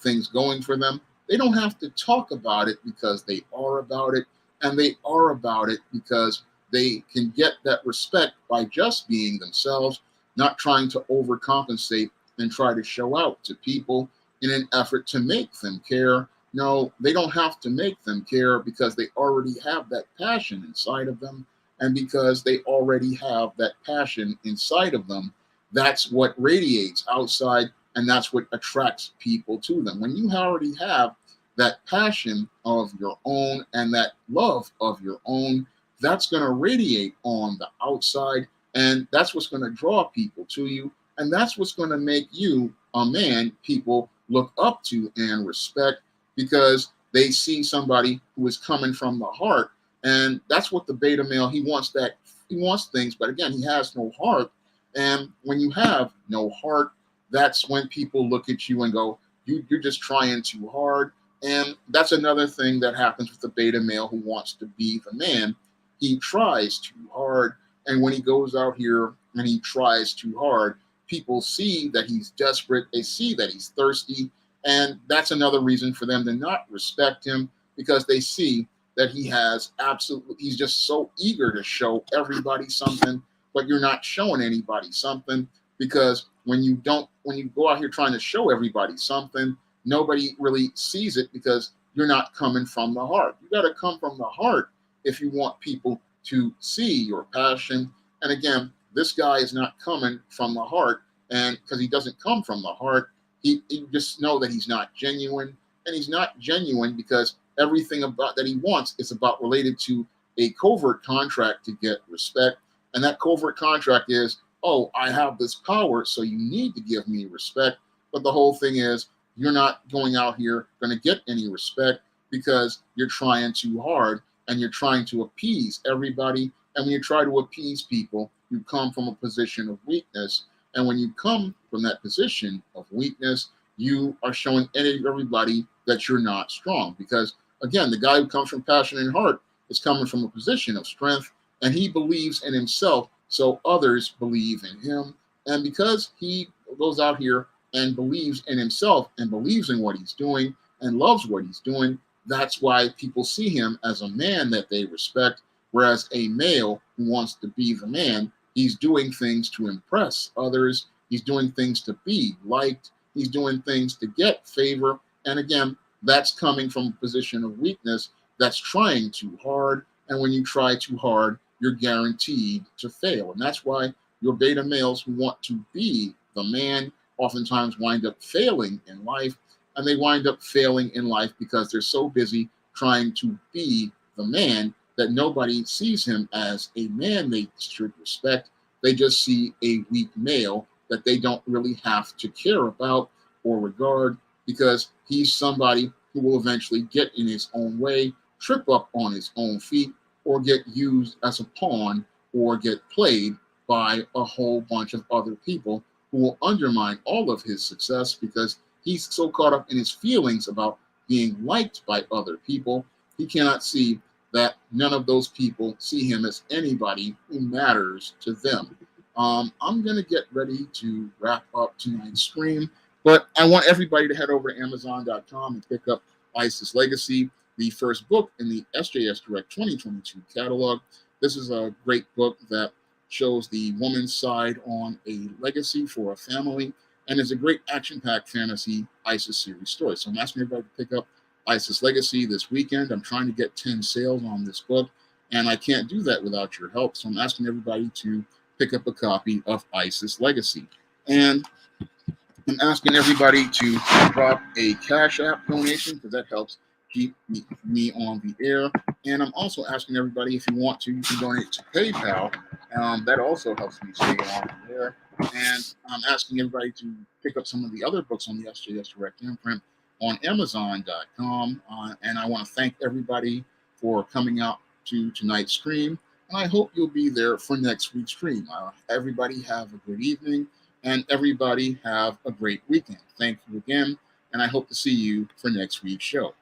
Speaker 1: things going for them. They don't have to talk about it because they are about it. And they are about it because they can get that respect by just being themselves, not trying to overcompensate and try to show out to people in an effort to make them care. No, they don't have to make them care because they already have that passion inside of them. And because they already have that passion inside of them, that's what radiates outside, and that's what attracts people to them. When you already have that passion of your own and that love of your own, that's going to radiate on the outside, and that's what's going to draw people to you, and that's what's going to make you a man people look up to and respect, because they see somebody who is coming from the heart. And that's what the beta male, he wants things, but again, he has no heart. And when you have no heart, that's when people look at you and go, you're just trying too hard. And that's another thing that happens with the beta male who wants to be the man. He tries too hard. And when he goes out here and he tries too hard, people see that he's desperate. They see that he's thirsty. And that's another reason for them to not respect him, because they see that he's just so eager to show everybody something, but you're not showing anybody something, because when you go out here trying to show everybody something, nobody really sees it because you're not coming from the heart. You got to come from the heart if you want people to see your passion. And again, this guy is not coming from the heart, and because he doesn't come from the heart, he just know that he's not genuine, and he's not genuine because everything about that he wants is about related to a covert contract to get respect, and that covert contract is, oh, I have this power, so you need to give me respect. But the whole thing is, you're not going out here going to get any respect because you're trying too hard and you're trying to appease everybody. And when you try to appease people, you come from a position of weakness. And when you come from that position of weakness, you are showing everybody that you're not strong. Because again, the guy who comes from passion and heart is coming from a position of strength, and he believes in himself, so others believe in him. And because he goes out here and believes in himself and believes in what he's doing and loves what he's doing, that's why people see him as a man that they respect. Whereas a male who wants to be the man, he's doing things to impress others. He's doing things to be liked. He's doing things to get favor. And again, that's coming from a position of weakness. That's trying too hard. And when you try too hard, you're guaranteed to fail. And that's why your beta males who want to be the man oftentimes wind up failing in life. And they wind up failing in life because they're so busy trying to be the man that nobody sees him as a man they should respect. They just see a weak male that they don't really have to care about or regard, because he's somebody who will eventually get in his own way, trip up on his own feet, or get used as a pawn or get played by a whole bunch of other people who will undermine all of his success because he's so caught up in his feelings about being liked by other people. He cannot see that none of those people see him as anybody who matters to them. I'm going to get ready to wrap up tonight's stream, but I want everybody to head over to Amazon.com and pick up Isis Legacy, the first book in the SJS Direct 2022 catalog. This is a great book that shows the woman's side on a legacy for a family, and is a great action-packed fantasy Isis series story. So I'm asking everybody to pick up Isis Legacy this weekend. I'm trying to get 10 sales on this book, and I can't do that without your help. So I'm asking everybody to pick up a copy of Isis Legacy. And I'm asking everybody to drop a Cash App donation because that helps keep me on the air. And I'm also asking everybody, if you want to, you can donate to PayPal. That also helps me stay on the air. And I'm asking everybody to pick up some of the other books on the SJS Direct Imprint on Amazon.com. And I want to thank everybody for coming out to tonight's stream. And I hope you'll be there for next week's stream. Everybody have a good evening, and everybody have a great weekend. Thank you again, and I hope to see you for next week's show.